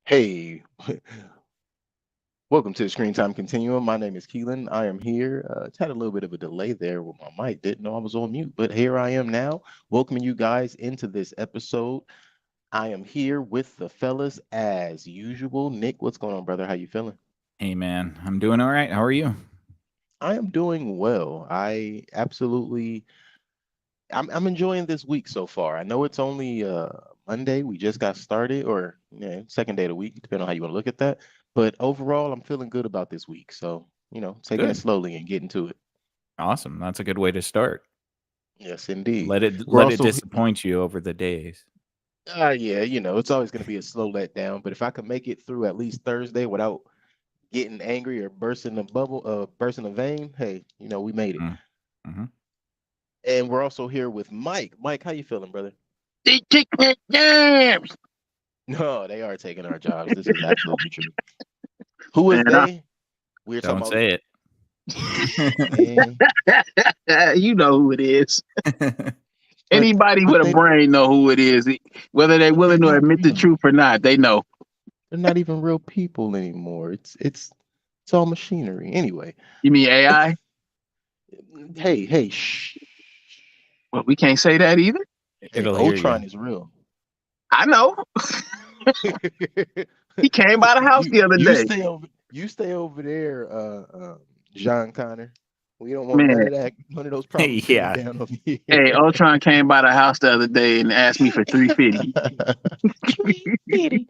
Hey, welcome to the Screen Time Continuum. My name is Keelan. I am here. It's had a little bit of a delay there with my mic. Didn't know I was on mute, but here I am now, welcoming you guys into this episode. I am here with the fellas as usual. Nick, what's going on, brother? How you feeling? Hey man, I'm doing all right. How are you? I am doing well. I'm enjoying this week so far. I know it's only Monday. We just got started, or yeah, second day of the week, depending on how you want to look at that. But overall, I'm feeling good about this week. So, taking it Good. slowly and getting to it. Awesome. That's a good way to start. Yes, indeed. Let it We're let it also, disappoint you over the days. yeah, it's always going to be a slow letdown. But if I can make it through at least Thursday without getting angry or bursting a vein, hey, we made it. Mm. Hmm. And we're also here with Mike. Mike, how you feeling, brother? They take my jobs. No, they are taking our jobs. This is absolutely true. Who is Man, they? We're talking Don't about, say man. you know who it is. But Anybody I with a think brain know who it is. Whether they're but they're willing to not admit the real. truth or not, they know. They're not even real people anymore. It's all machinery. Anyway, You mean AI? hey, shh. Well, we can't say that either. Hey, It'll hear you. Ultron is real. I know. He came by the house you the other you day. stay over there, John Connor. We don't want none Man, of that, none of those problems coming Yeah. down over here. hey, Ultron came by the house the other day and asked me for 350. 350.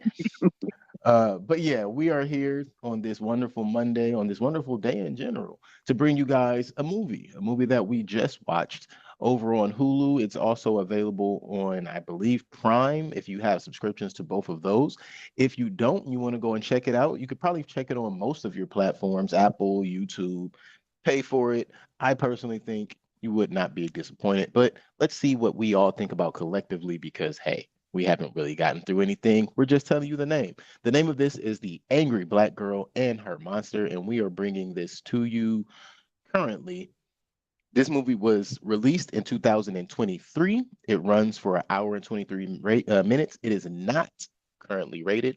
But yeah, we are here on this wonderful Monday, on this wonderful day in general, to bring you guys a movie that we just watched over on Hulu. It's also available on, I believe, Prime if you have subscriptions to both of those. If you don't, you want to go and check it out, you could probably check it on most of your platforms, Apple, YouTube, pay for it. I personally think you would not be disappointed, but let's see what we all think about collectively because, hey, we haven't really gotten through anything. We're just telling you the name. The name of this is The Angry Black Girl and Her Monster, and we are bringing this to you currently. This movie was released in 2023. It runs for an hour and 23 minutes. It is not currently rated.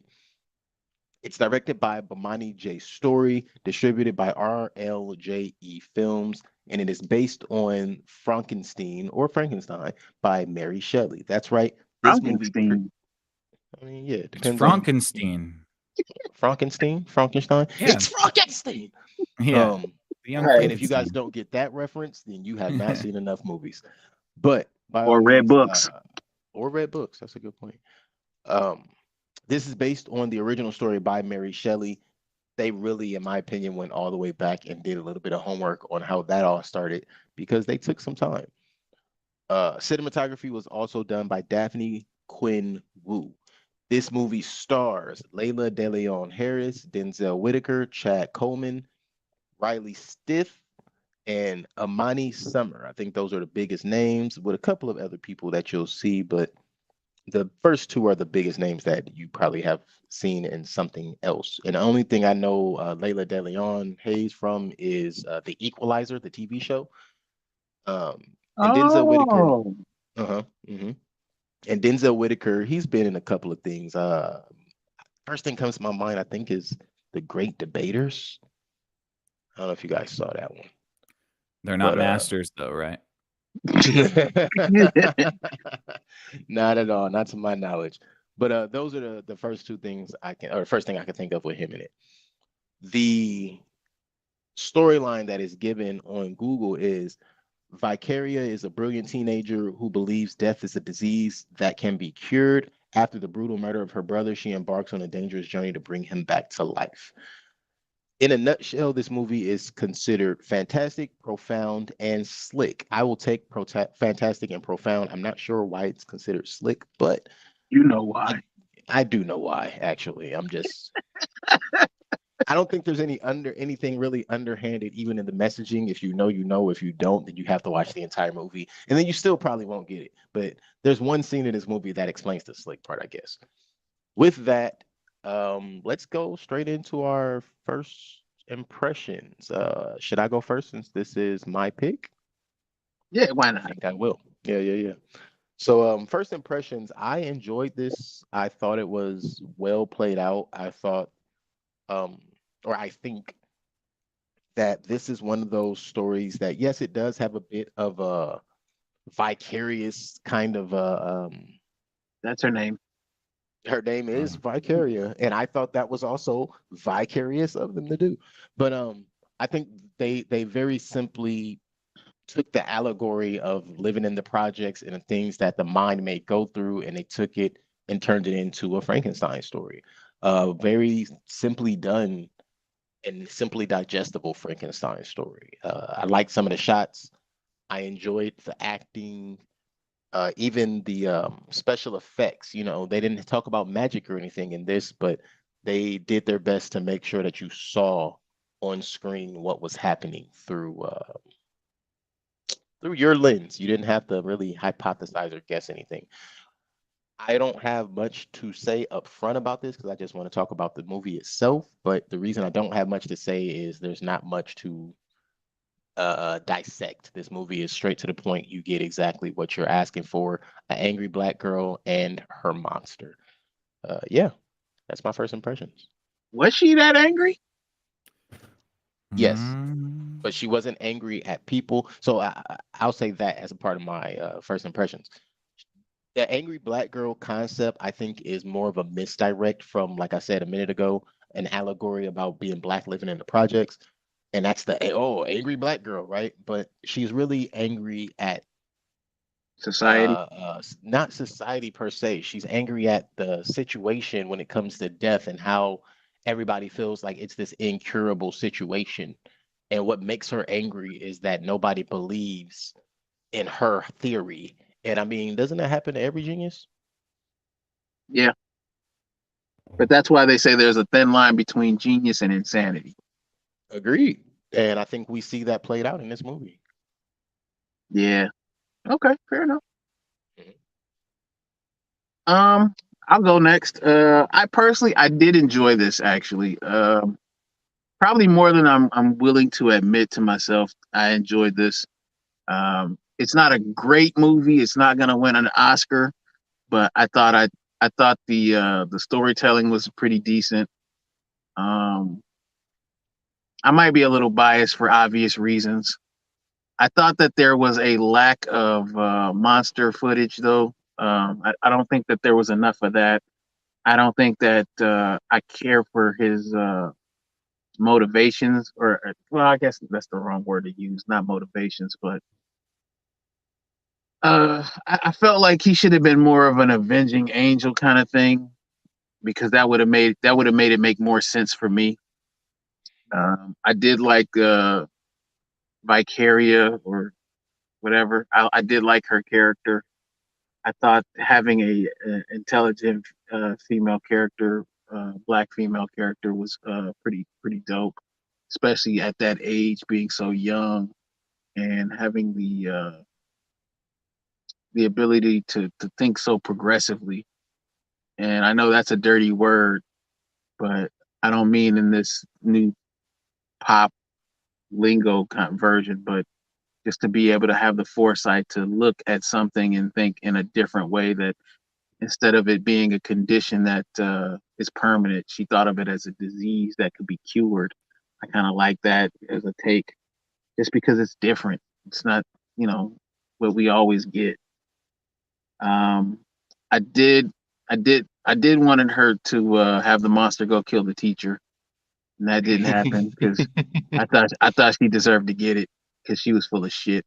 It's directed by Bomani J. Story, distributed by RLJE Films, and it is based on Frankenstein by Mary Shelley. That's right. This movie, Frankenstein. I mean, yeah, it It's depends on Frankenstein. Frankenstein. Yeah. It's Frankenstein. Yeah. Um, The young Hey, and if you guys Frankenstein. don't get that reference, then you have not seen enough movies. But by all or Red means, Books. or read books. That's a good point. Um, this is based on the original story by Mary Shelley. They really, in my opinion, went all the way back and did a little bit of homework on how that all started because they took some time. Cinematography was also done by Daphne Quinn Wu. This movie stars Layla DeLeon Harris, Denzel Whitaker, Chad Coleman, Riley Stiff, and Amani Summer. I think those are the biggest names, with a couple of other people that you'll see, but the first two are the biggest names that you probably have seen in something else. And the only thing I know Layla DeLeon Hayes from is The Equalizer, the TV show. Um, and Denzel Whitaker, Oh, uh-huh, hmm and Denzel Whitaker, he's been in a couple of things. First thing comes to my mind, I think, is The Great Debaters. I don't know if you guys saw that one, They're not but masters though, right? not at all, not to my knowledge. But those are the first two things or first thing I can think of with him in it. The storyline that is given on Google is Vicaria is a brilliant teenager who believes death is a disease that can be cured. After the brutal murder of her brother, she embarks on a dangerous journey to bring him back to life. In a nutshell, this movie is considered fantastic, profound, and slick. I will take fantastic and profound. I'm not sure why it's considered slick, but you know I why. I do know why. Actually, I don't think there's anything really underhanded, even in the messaging. If you know, you know. If you don't, then you have to watch the entire movie, and then you still probably won't get it. But there's one scene in this movie that explains the slick part, I guess. With that, let's go straight into our first impressions. Should I go first since this is my pick? Yeah, why I not? think I will. Yeah, yeah, yeah. So, first impressions, I enjoyed this. I thought it was well played out. I thought, um, or I think that this is one of those stories that, yes, it does have a bit of a vicarious kind of That's her name. her name is Mhm. Vicaria, and I thought that was also vicarious of them to do. But I think they very simply took the allegory of living in the projects and the things that the mind may go through, and they took it and turned it into a Frankenstein story. Very simply done and simply digestible Frankenstein story. I liked some of the shots. I enjoyed the acting, even the special effects. You know, they didn't talk about magic or anything in this, but they did their best to make sure that you saw on screen what was happening through your lens. You didn't have to really hypothesize or guess anything. I don't have much to say up front about this because I just want to talk about the movie itself. But the reason I don't have much to say is there's not much to dissect. This movie is straight to the point. You get exactly what you're asking for: an angry black girl and her monster. Yeah, that's my first impressions. Was she that angry? Yes, Mm. but she wasn't angry at people. So I'll say that as a part of my first impressions. The angry black girl concept, I think, is more of a misdirect from, like I said a minute ago, an allegory about being black living in the projects. And that's the angry black girl, right? But she's really angry at Society. not society per se. She's angry at the situation when it comes to death and how everybody feels like it's this incurable situation. And what makes her angry is that nobody believes in her theory. And I mean, doesn't that happen to every genius? Yeah. But that's why they say there's a thin line between genius and insanity. Agreed. And I think we see that played out in this movie. Yeah. Okay, fair enough. Mhm. Um, I'll go next. I did enjoy this actually. Probably more than I'm willing to admit to myself. I enjoyed this. It's not a great movie. It's not gonna win an Oscar, but I thought the storytelling was pretty decent. Um, I might be a little biased for obvious reasons. I thought that there was a lack of monster footage, though. I don't think that there was enough of that. I don't think that I care for his motivations, or well, I guess that's the wrong word to use, not motivations, but I felt like he should have been more of an avenging angel kind of thing because that would have made it make more sense for me. I did like Vicaria or whatever. I did like her character. I thought having a intelligent female character, black female character, was pretty dope, especially at that age, being so young and having the ability to think so progressively. And I know that's a dirty word, but I don't mean in this new pop lingo kind of version, but just to be able to have the foresight to look at something and think in a different way, that instead of it being a condition that is permanent, she thought of it as a disease that could be cured. I kind of like that as a take, just because it's different. It's not, you know, what we always get. Um, I did, I did wanted her to have the monster go kill the teacher, and that didn't happen because I thought she deserved to get it because she was full of shit,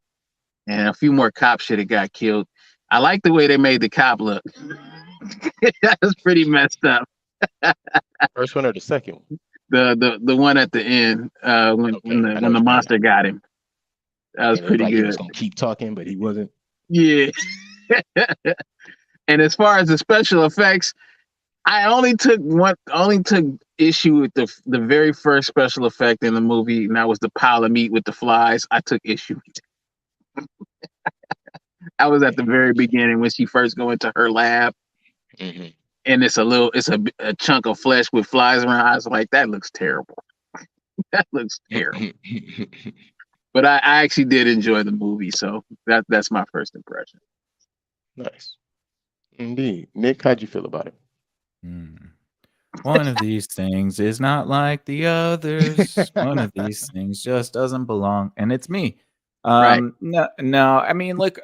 and a few more cops should have got killed. I like the way they made the cop look. That was pretty messed up. First one or the second one? The one at the end Okay, I know when what the you mean. monster got him. That was And it looked pretty like he was good. gonna keep talking, but he wasn't. Yeah. And as far as the special effects, only took issue with the very first special effect in the movie, and that was the pile of meat with the flies. I took issue. I was at the very beginning when she first go into her lab, Mhm. and it's a chunk of flesh with flies around. I was like, that looks terrible. That looks terrible. But I actually did enjoy the movie, so that's my first impression. Nice. Indeed. Nick, how'd you feel about it? Hmm. One of these things is not like the others. One of these things just doesn't belong, and it's me. Right. No. I mean, look.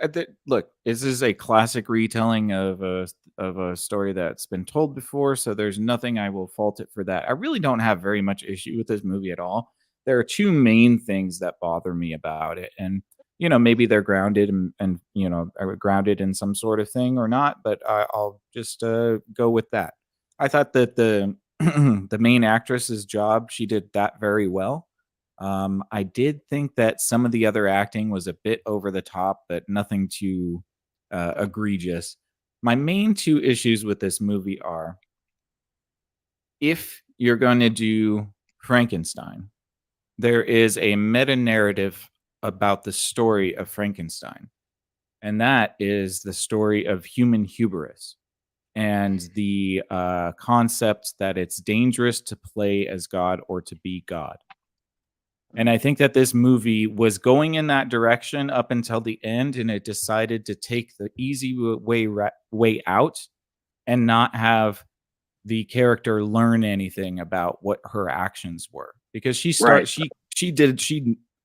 This is a classic retelling of a story that's been told before, so there's nothing I will fault it for that. I really don't have very much issue with this movie at all. There are two main things that bother me about it, and maybe they're grounded and are grounded in some sort of thing or not, but I'll just go with that. I thought that the the main actress's job, she did that very well. I did think that some of the other acting was a bit over the top, but nothing too egregious. My main two issues with this movie are if you're going to do Frankenstein, there is a meta narrative about the story of Frankenstein, and that is the story of human hubris and the concept that it's dangerous to play as God or to be God. And I think that this movie was going in that direction up until the end, and it decided to take the easy way out and not have the character learn anything about what her actions were, because Right. she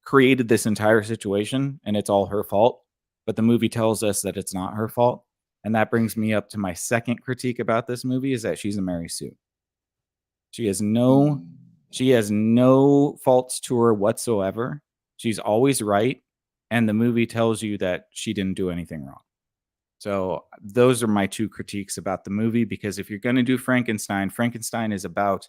created this entire situation and it's all her fault, but the movie tells us that it's not her fault. And that brings me up to my second critique about this movie, is that she's a Mary Sue. She has no faults to her whatsoever. She's always right, and the movie tells you that she didn't do anything wrong. So those are my two critiques about the movie, because if you're going to do Frankenstein, Frankenstein is about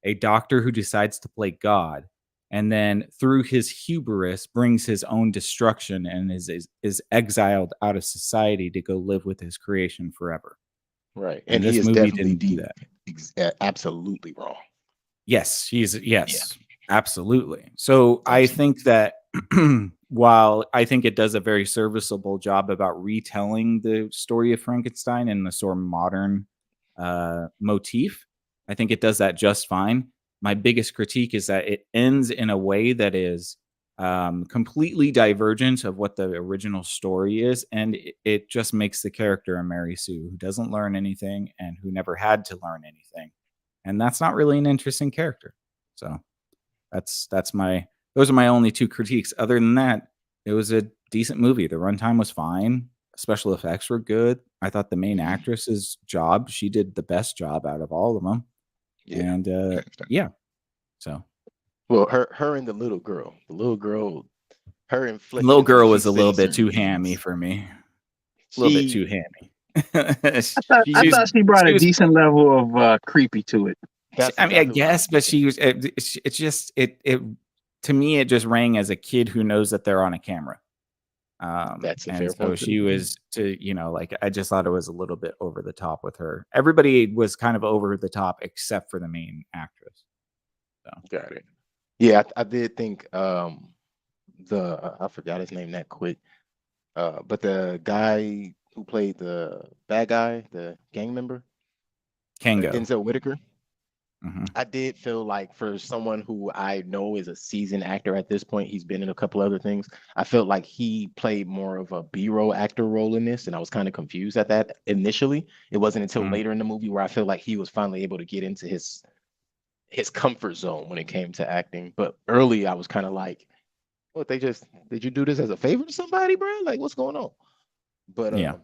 a doctor who decides to play God, and then through his hubris brings his own destruction and is exiled out of society to go live with his creation forever. Right. And And he this is movie definitely didn't do that. absolutely wrong. Yes, Yeah. yes, absolutely. So I Absolutely. think that while I think it does a very serviceable job about retelling the story of Frankenstein in the sort of modern motif, I think it does that just fine. My biggest critique is that it ends in a way that is completely divergent of what the original story is, and it just makes the character a Mary Sue who doesn't learn anything and who never had to learn anything, and that's not really an interesting character. So that's my those are my only two critiques. Other than that, it was a decent movie. The runtime was fine. Special effects were good. I thought the main actress's job, she did the best job out of all of them. Yeah. And yeah, so Well, her and the little girl, her inflection little when girl she was a little says bit too certain hammy things. for me. A little bit too She hammy. I She's thought she brought she a was decent level of creepy to it. That's I mean, I exactly what I guess, was but thinking. she was. It's just it to me. It just rang as a kid who knows that they're on a camera. That's a And fair so point she too. was like I just thought it was a little bit over the top with her. Everybody was kind of over the top except for the main actress. So Got it. Yeah, I did think I forgot his name that quick. But the guy who played the bad guy, the gang member, Kango. Denzel Whitaker, Hmm. I did feel like for someone who I know is a seasoned actor at this point, he's been in a couple other things. I felt like he played more of a B-roll actor role in this, and I was kind of confused at that initially. It wasn't until Hmm. later in the movie where I feel like he was finally able to get into his comfort zone when it came to acting. But early, I was kind of like, "What? Did you do this as a favor to somebody, bro? Like, what's going on?" But Yeah.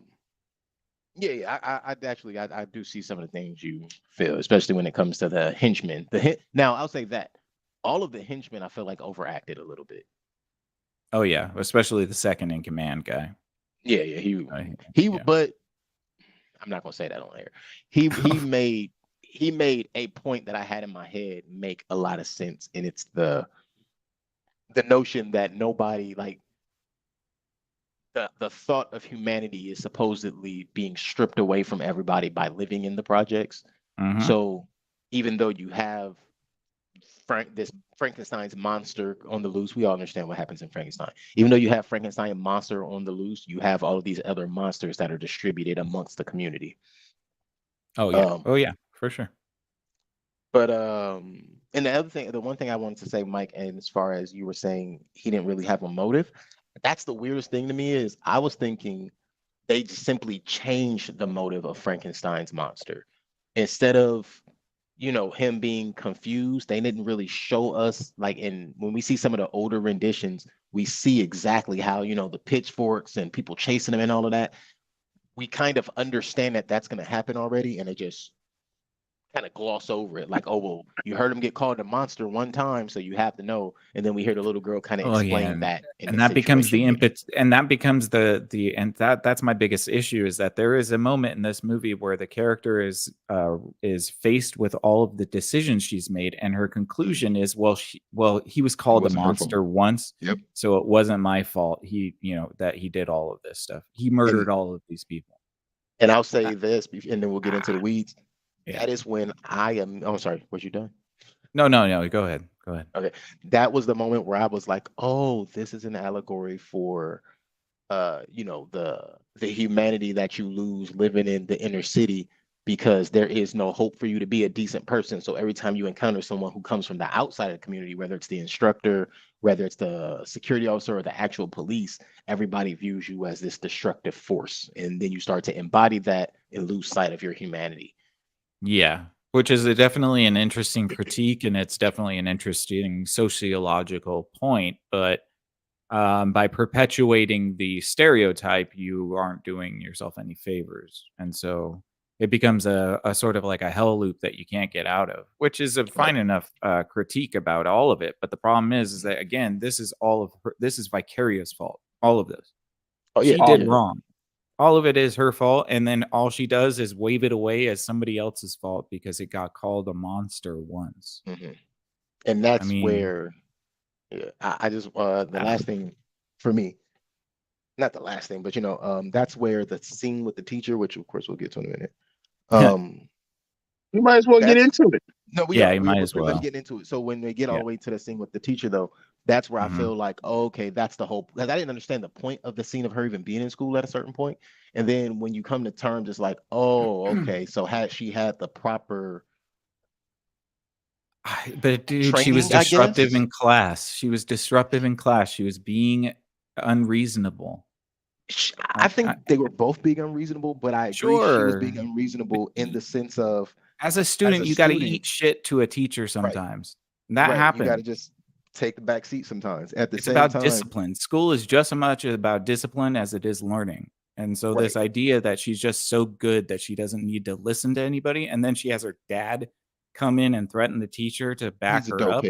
yeah, I do see some of the things you feel, especially when it comes to the henchmen. Now, I'll say that all of the henchmen I feel like overacted a little bit. Oh yeah, especially the second in command guy. Yeah, yeah, he Uh, he, yeah. but I'm not gonna say that on air. He made a point that I had in my head make a lot of sense, and it's the notion that nobody like the thought of humanity is supposedly being stripped away from everybody by living in the projects. Hmm. So even though you have this Frankenstein's monster on the loose, we all understand what happens in Frankenstein. Even though you have Frankenstein monster on the loose, you have all of these other monsters that are distributed amongst the community. Oh yeah. Um, Oh yeah, for sure. but and the one thing I wanted to say, Mike, and as far as you were saying, he didn't really have a motive. That's the weirdest thing to me is I was thinking they just simply changed the motive of Frankenstein's monster. Instead of, him being confused, they didn't really show us, like, in when we see some of the older renditions, we see exactly how, the pitchforks and people chasing him and all of that. We kind of understand that that's going to happen already, and they just kind of gloss over it, like, oh well, you heard him get called a monster one time, so you have to know. And then we hear the little girl kind of Oh yeah, explain that in and the that becomes the situation. impetus, and that becomes and that's my biggest issue, is that there is a moment in this movie where the character is faced with all of the decisions she's made, and her conclusion is, he was called a wasn't her fault. monster once, Yep. so it wasn't my fault. He, that he did all of this stuff. He murdered all of these people. And I'll say this, and then we'll get into the weeds. Yeah. That is when I'm sorry, was you done? No, go ahead. Okay. That was the moment where I was like, oh, this is an allegory for the humanity that you lose living in the inner city, because there is no hope for you to be a decent person. So every time you encounter someone who comes from the outside of the community, whether it's the instructor, whether it's the security officer or the actual police, everybody views you as this destructive force. And then you start to embody that and lose sight of your humanity. Yeah, which is definitely an interesting critique, and it's definitely an interesting sociological point. But by perpetuating the stereotype, you aren't doing yourself any favors. And so it becomes a sort of like a hell loop that you can't get out of, which is a fine enough critique about all of it. But the problem is that, again, this is Vicaria's fault. All of this. Oh, yeah, she did wrong. All of it is her fault, and then all she does is wave it away as somebody else's fault because it got called a monster once. Mm-hmm. And that's where, I just the last thing for me, not the last thing, but that's where the scene with the teacher, which of course we'll get to in a minute. We might as well get into it. No, you might as well. Let's get into it. So when they get all the way to the scene with the teacher, though, that's where I feel like, oh, okay, that's the whole. Because I didn't understand the point of the scene of her even being in school at a certain point, and then when you come to terms, it's like, oh, okay, so had she had the proper. But dude, she was disruptive in class. She was disruptive in class. She was being unreasonable. I think they were both being unreasonable, but I agree she was being unreasonable in the sense of, as a student, you got to eat shit to a teacher sometimes. Right. That happens. You got to just take the back seat sometimes. At the it's same about time, discipline. School is just as much about discipline as it is learning. And so this idea that she's just so good that she doesn't need to listen to anybody, and then she has her dad come in and threaten the teacher to back her up.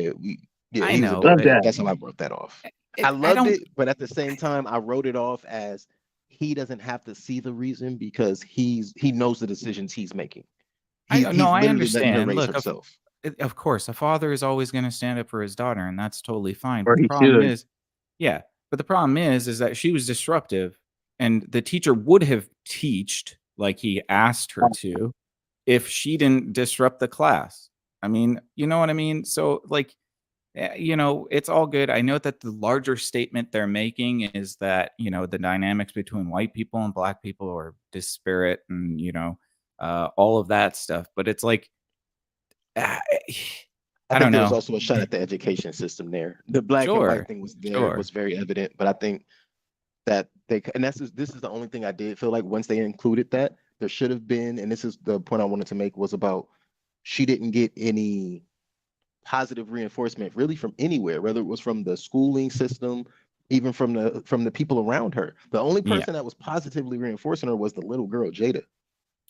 I know. That's how I wrote that off. I loved it, but at the same time, I wrote it off as he doesn't have to see the reason because he knows the decisions he's making. I understand. Look, of course, a father is always going to stand up for his daughter, and that's totally fine. But the problem is, but the problem is that she was disruptive, and the teacher would have taught like he asked her to if she didn't disrupt the class. I mean, you know what I mean? So, like, it's all good. I know that the larger statement they're making is that, the dynamics between white people and black people are disparate and, all of that stuff. But it's like, I don't know. There was also a shot at the education system there. The black and white thing was there, was very evident. But I think that this is the only thing I did feel like once they included that, there should have been, and this is the point I wanted to make, was about she didn't get any positive reinforcement really from anywhere, whether it was from the schooling system, even from the people around her. The only person that was positively reinforcing her was the little girl, Jada.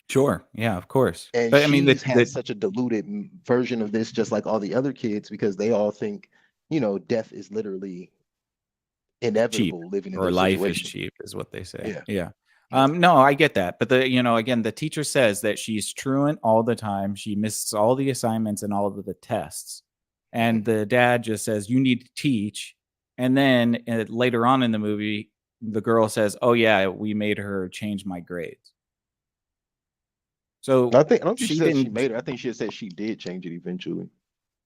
Sure. Yeah, of course. And but I mean, has such a diluted version of this, just like all the other kids, because they all think, death is literally inevitable. Cheap, living in or life situation. is cheap, is what they say. Yeah. No, I get that. But again, the teacher says that she's truant all the time. She misses all the assignments and all of the tests. And the dad just says, you need to teach. And then later on in the movie, the girl says, oh yeah, we made her change my grades. So I don't think she said she made her. I think she said she did change it eventually.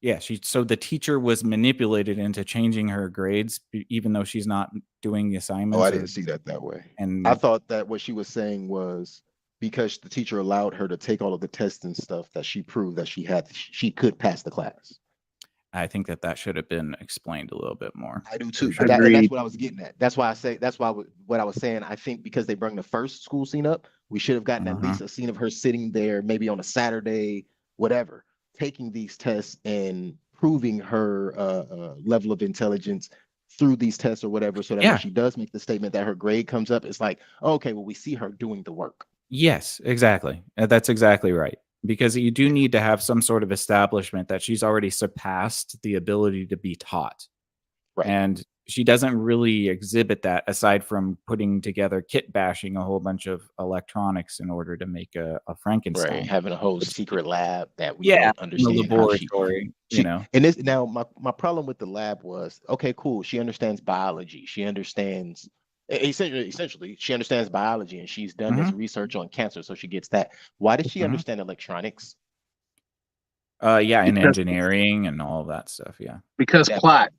Yeah, so the teacher was manipulated into changing her grades, even though she's not doing the assignments. Oh, I didn't see that way. And I thought that what she was saying was because the teacher allowed her to take all of the tests and stuff, that she proved that she could pass the class. I think that should have been explained a little bit more. I do too. sure. And that's Agreed. what I was getting at. That's why I say that's why what I was saying. I think because they bring the first school scene up, we should have gotten at least a scene of her sitting there, maybe on a Saturday, whatever, taking these tests and proving her level of intelligence through these tests or whatever, so that Yeah. when she does make the statement that her grade comes up, it's like, okay, well, we see her doing the work. Yes, exactly. That's exactly right. Because you do need to have some sort of establishment that she's already surpassed the ability to be taught. Right. And she doesn't really exhibit that aside from putting together kit bashing a whole bunch of electronics in order to make a Frankenstein. Right, having a whole Which- secret lab that we Yeah, don't in the understand how she laboratory, she you know. and this now my problem with the lab was, okay, cool, she understands biology, she understands essentially she understands biology, and she's done this research on cancer, so she gets that. Why does she Mhm. understand electronics? Yeah, in Because- engineering and all of that stuff. Yeah, Because That plot.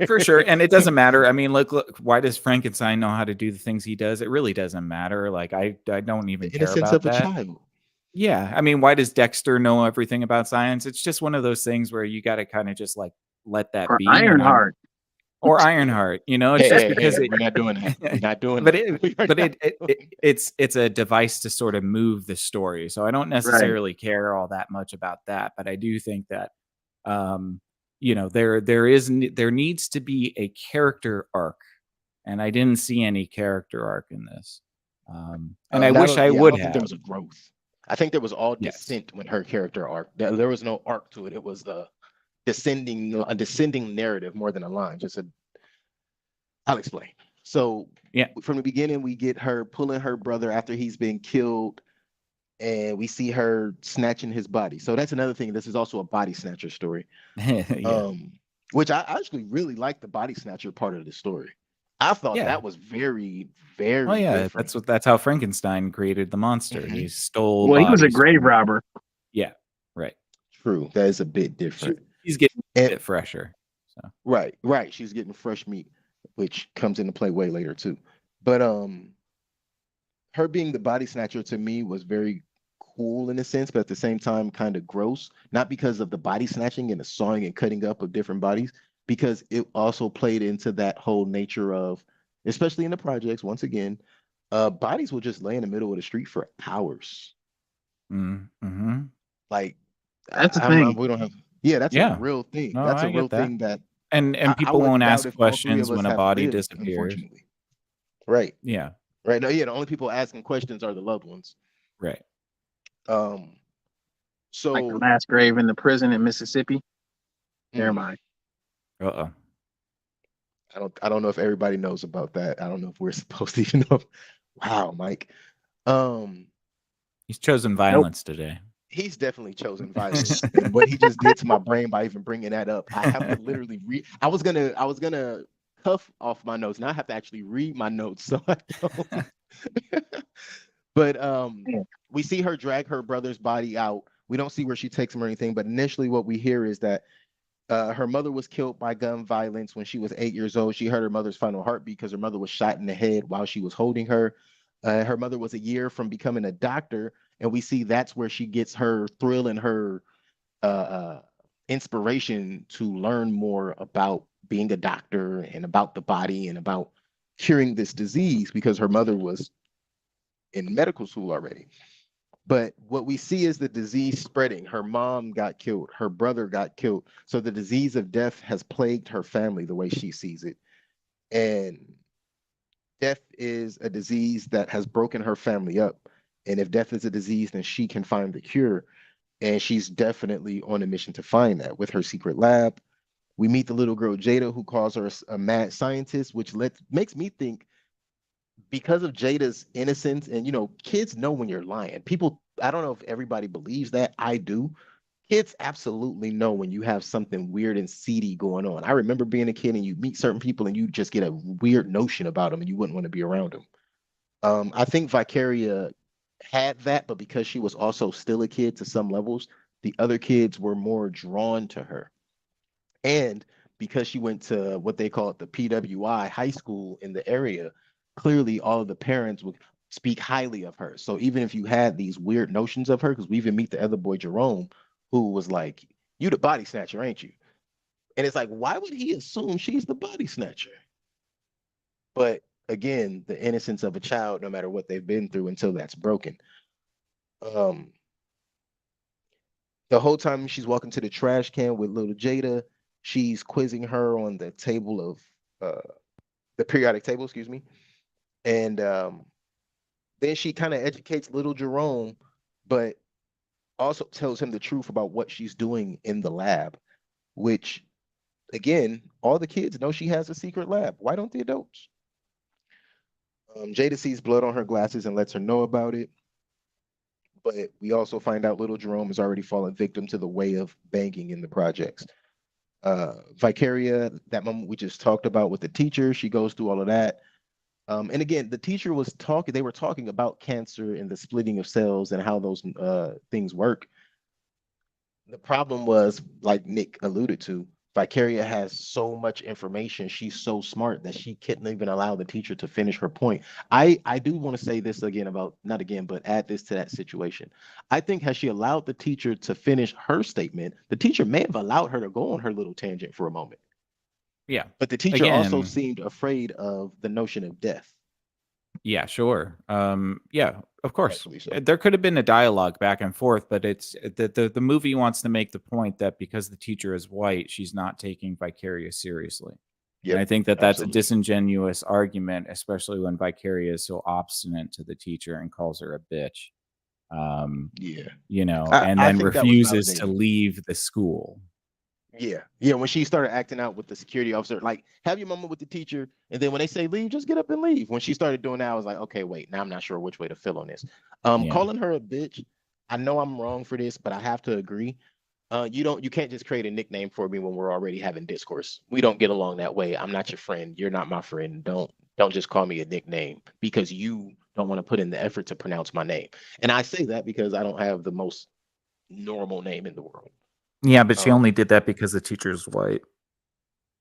for sure. And it doesn't matter. I mean, look, why does Frankenstein know how to do the things he does? It really doesn't matter. Like, I don't even The care innocence about of a that. child. Yeah, I mean, why does Dexter know everything about science? It's just one of those things where you got to kind of just like let that Or be. and I'm- Ironheart. or Ironheart. You know, it's Hey, just hey, because hey, it, we're not doing that. We're not doing but that. We are but not doing it's a device to sort of move the story. So I don't necessarily care all that much about that, but I do think that you know, there needs to be a character arc, and I didn't see any character arc in this. And I not wish a- I yeah, would don't think have. there was a growth. I think there was all Yes. descent when her character arc. There was no arc to it. It was a descending narrative more than a line. I'll explain. So Yeah. from the beginning, we get her pulling her brother after he's been killed, and we see her snatching his body. So that's another thing. This is also a body snatcher story. Yeah. Which I actually really like the body snatcher part of the story. I thought Yeah. that was very, very Oh yeah, different. that's how Frankenstein created the monster. Mhm. He stole. Well, he was a bodies grave from- robber. Yeah, right. True. That is a bit different. He's getting a And- bit fresher. So Right. She's getting fresh meat, which comes into play way later too. But her being the body snatcher to me was very cool in a sense, but at the same time kind of gross. Not because of the body snatching and the sawing and cutting up of different bodies, because it also played into that whole nature of, especially in the projects, once again, bodies will just lay in the middle of the street for hours. mm-hmm. Like That's a thing. we don't have. Yeah, that's Yeah. a real thing. No, That's I a get real that. thing that And I people wouldn't won't doubt ask if all three of questions us when a have body lived, disappears. unfortunately. Right. Yeah, Right. No, yeah, the only people asking questions are the loved ones. right. So Like the mass grave in the prison in Mississippi. Never mind. Uh-oh. I don't know if everybody knows about that. I don't know if we're supposed to even know. Wow, Mike. He's chosen violence today. He's definitely chosen violence. And what he just did to my brain by even bringing that up, I have to literally read. I was gonna cuff off my notes. Now I have to actually read my notes so I don't. But we see her drag her brother's body out. We don't see where she takes him or anything, but initially what we hear is that her mother was killed by gun violence when she was 8 years old. She heard her mother's final heartbeat because her mother was shot in the head while she was holding her. Her mother was a year from becoming a doctor, and we see that's where she gets her thrill and her inspiration to learn more about being a doctor and about the body and about curing this disease, because her mother was in medical school already. But what we see is the disease spreading. Her mom got killed. Her brother got killed. So the disease of death has plagued her family the way she sees it. And death is a disease that has broken her family up. And if death is a disease, then she can find the cure. And she's definitely on a mission to find that with her secret lab. We meet the little girl Jada, who calls her a mad scientist, which makes me think, because of Jada's innocence, and kids know when you're lying. People, I don't know if everybody believes that. I do. Kids absolutely know when you have something weird and seedy going on. I remember being a kid and you meet certain people and you just get a weird notion about them and you wouldn't want to be around them. I think Vicaria had that, but because she was also still a kid to some levels, the other kids were more drawn to her. And because she went to what they call it, the PWI high school in the area, clearly all of the parents would speak highly of her. So even if you had these weird notions of her, because we even meet the other boy, Jerome, who was like, You the body snatcher, ain't you? And it's like, why would he assume she's the body snatcher? But again, the innocence of a child, no matter what they've been through, until that's broken. Um, the whole time she's walking to the trash can with little Jada, she's quizzing her on the table of the periodic table, excuse me. And then she kind of educates little Jerome, but also tells him the truth about what she's doing in the lab, which, again, all the kids know she has a secret lab. Why don't the adults? Jada sees blood on her glasses and lets her know about it. But we also find out little Jerome has already fallen victim to the way of banking in the projects. Vicaria, that moment we just talked about with the teacher, she goes through all of that. And again, the teacher was talking, they were talking about cancer and the splitting of cells and how those things work. The problem was, like Nick alluded to, Vicaria has so much information. She's so smart that she couldn't even allow the teacher to finish her point. I do want to say this again about, not again, but add this to that situation. I think had she allowed the teacher to finish her statement, the teacher may have allowed her to go on her little tangent for a moment. Yeah. But the teacher also Again, seemed afraid of the notion of death. yeah, sure. Yeah, of course. Rightfully so. There could have been a dialogue back and forth, but it's the movie wants to make the point that because the teacher is white, she's not taking Vicaria seriously. And I Yep, think that that's a absolutely. disingenuous argument, especially when Vicaria is so obstinate to the teacher and calls her a bitch. Yeah. You know, I and then think that was refuses to validating. leave the school. Yeah. When she started acting out with the security officer, like, have your moment with the teacher, and then when they say leave, just get up and leave. When she started doing that, I was like, okay, wait, now I'm not sure which way to feel on this. Yeah. Calling her a bitch, I know I'm wrong for this, but I have to agree. You can't just create a nickname for me when we're already having discourse. We don't get along that way. I'm not your friend. You're not my friend. Don't just call me a nickname because you don't want to put in the effort to pronounce my name. And I say that because I don't have the most normal name in the world. Yeah, but she Um, only did that because the teacher's white.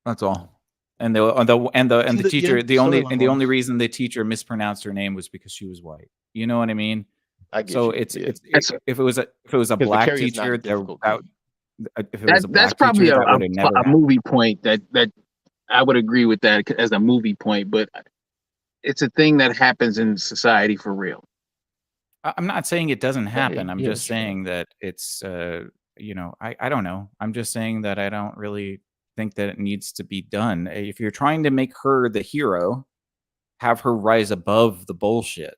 That's all. And the teacher, the only reason the teacher mispronounced her name was because she was white. You know what I mean? I get So you. it's Yeah. if it was a Because black Vicaria's not a teacher, difficult that name. if it was a That's black probably teacher, that would have never a happened. movie point that I would agree with that as a movie point, but it's a thing that happens in society for real. I'm not saying it doesn't happen. Yeah, I'm yeah, just sure. saying that it's you know, I don't know. I'm just saying that I don't really think that it needs to be done. If you're trying to make her the hero, have her rise above the bullshit.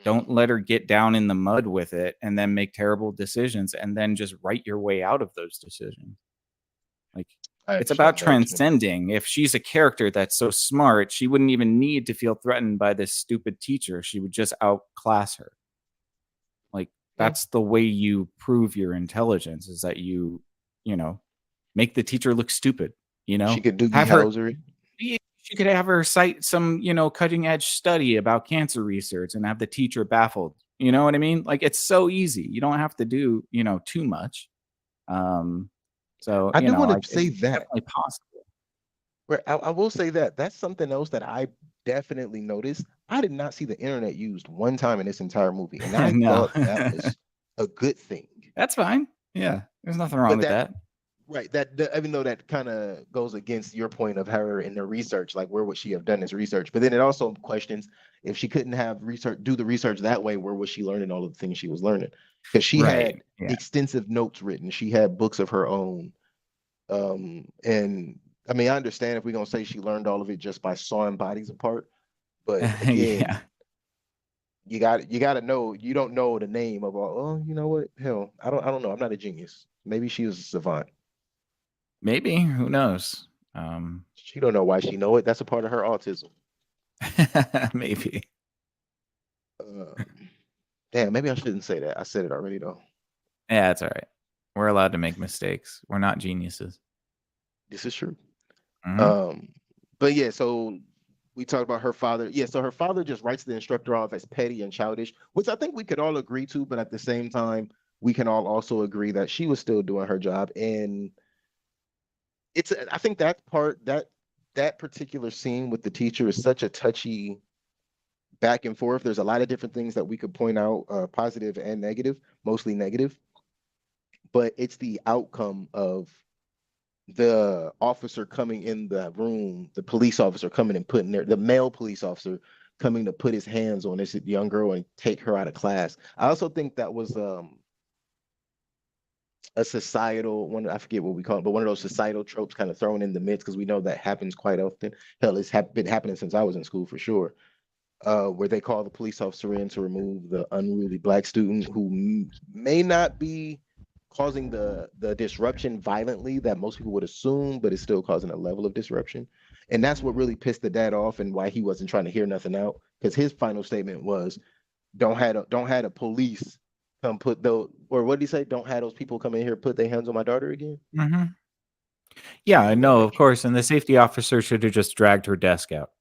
Don't let her get down in the mud with it and then make terrible decisions and then just write your way out of those decisions. Like, I it's about understand that, what you mean. transcending. If she's a character that's so smart, she wouldn't even need to feel threatened by this stupid teacher. She would just outclass her. Like, that's the way you prove your intelligence, is that you know, make the teacher look stupid, you know? She could Doogie Have her Howser it. she could have her cite some, you know, cutting edge study about cancer research and have the teacher baffled. You know what I mean? Like, it's so easy. You don't have to do, you know, too much. So, I you do know, want like, to say it's that. definitely possible. Where I will say that that's something else that I definitely noticed. I did not see the internet used one time in this entire movie, and I No. thought that was a good thing. That's fine. Yeah. There's nothing wrong But with that that. right, even though that kind of goes against your point of her in the research, like where would she have done this research? But then it also questions, if she couldn't have do the research that way, where was she learning all of the things she was learning? Because she Right. had Yeah. extensive notes written. She had books of her own. And I mean, I understand if we're gonna say she learned all of it just by sawing bodies apart, but again, Yeah. you got to know. You don't know the name of all. Oh, you know what? Hell, I don't know. I'm not a genius. Maybe she was a savant. Maybe. Who knows? She don't know why she know it. That's a part of her autism. Maybe. Damn, maybe I shouldn't say that. I said it already though. Yeah, that's all right. We're allowed to make mistakes. We're not geniuses. This is true. Mhm. But yeah, so we talked about her father. Yeah, so her father just writes the instructor off as petty and childish, which I think we could all agree to, but at the same time, we can all also agree that she was still doing her job. And I think that part, that particular scene with the teacher is such a touchy back and forth. There's a lot of different things that we could point out, positive and negative, mostly negative. but it's the outcome of the officer coming in the room, the police officer coming and putting the male police officer coming to put his hands on this young girl and take her out of class. I also think that was a societal one. I forget what we call it, but one of those societal tropes kind of thrown in the midst because we know that happens quite often. Hell, it's been happening since I was in school for sure. Where they call the police officer in to remove the unruly black student who may not be causing the disruption violently that most people would assume, but is still causing a level of disruption. And that's what really pissed the dad off and why he wasn't trying to hear nothing out. Because his final statement was, don't have the police come put those, or what did he say? Don't have those people come in here put their hands on my daughter again. Mm-hmm. Yeah, And no, of course. And the safety officer should have just dragged her desk out.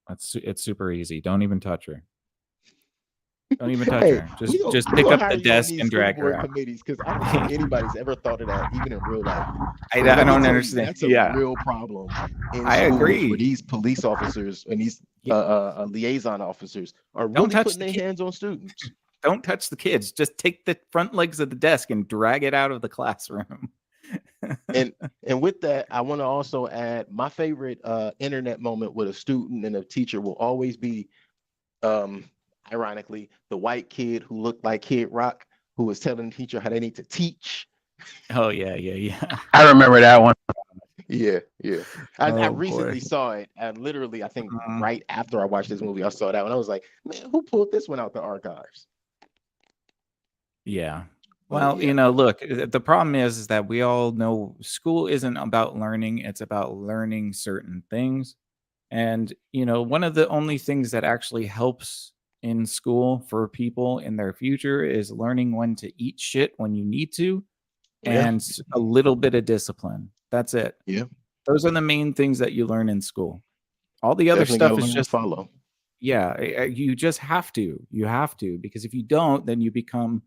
It's super easy. Don't even touch her. Don't even touch her. Just pick up the desk and drag her out. Committees, because I don't think anybody's ever thought of that, even in real life. I don't understand. That's a real problem. I agree. Where these police officers and these liaison officers are really putting their hands on students. Don't touch the kids. Just take the front legs of the desk and drag it out of the classroom. and with that, I want to also add my favorite internet moment with a student and a teacher will always be, ironically, the white kid who looked like Kid Rock, who was telling the teacher how they need to teach. Oh yeah. I remember that one. Yeah. I recently saw it, and literally, I think right after I watched this movie, I saw that one. I was like, man, who pulled this one out the archives? Yeah. Well, look, the problem is that we all know school isn't about learning. It's about learning certain things. And, one of the only things that actually helps in school for people in their future is learning when to eat shit when you need to and a little bit of discipline. That's it. Yeah. Those are the main things that you learn in school. All the other stuff is just follow. Yeah. You just have to. You have to, because if you don't, then you become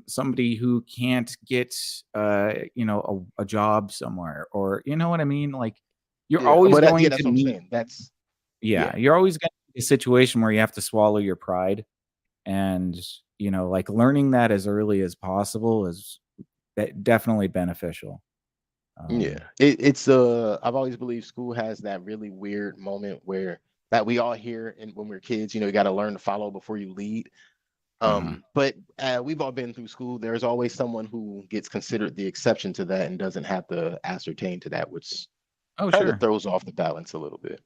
somebody who can't get a job somewhere, or you know what I mean, like you're always going that's to what I'm meet saying. That's you're always going to be a situation where you have to swallow your pride, and like learning that as early as possible is definitely beneficial. It's I've always believed school has that really weird moment where that we all hear, and when we're kids, you got to learn to follow before you lead. But we've all been through school. There's always someone who gets considered the exception to that and doesn't have to ascertain to that, which kind of throws off the balance a little bit.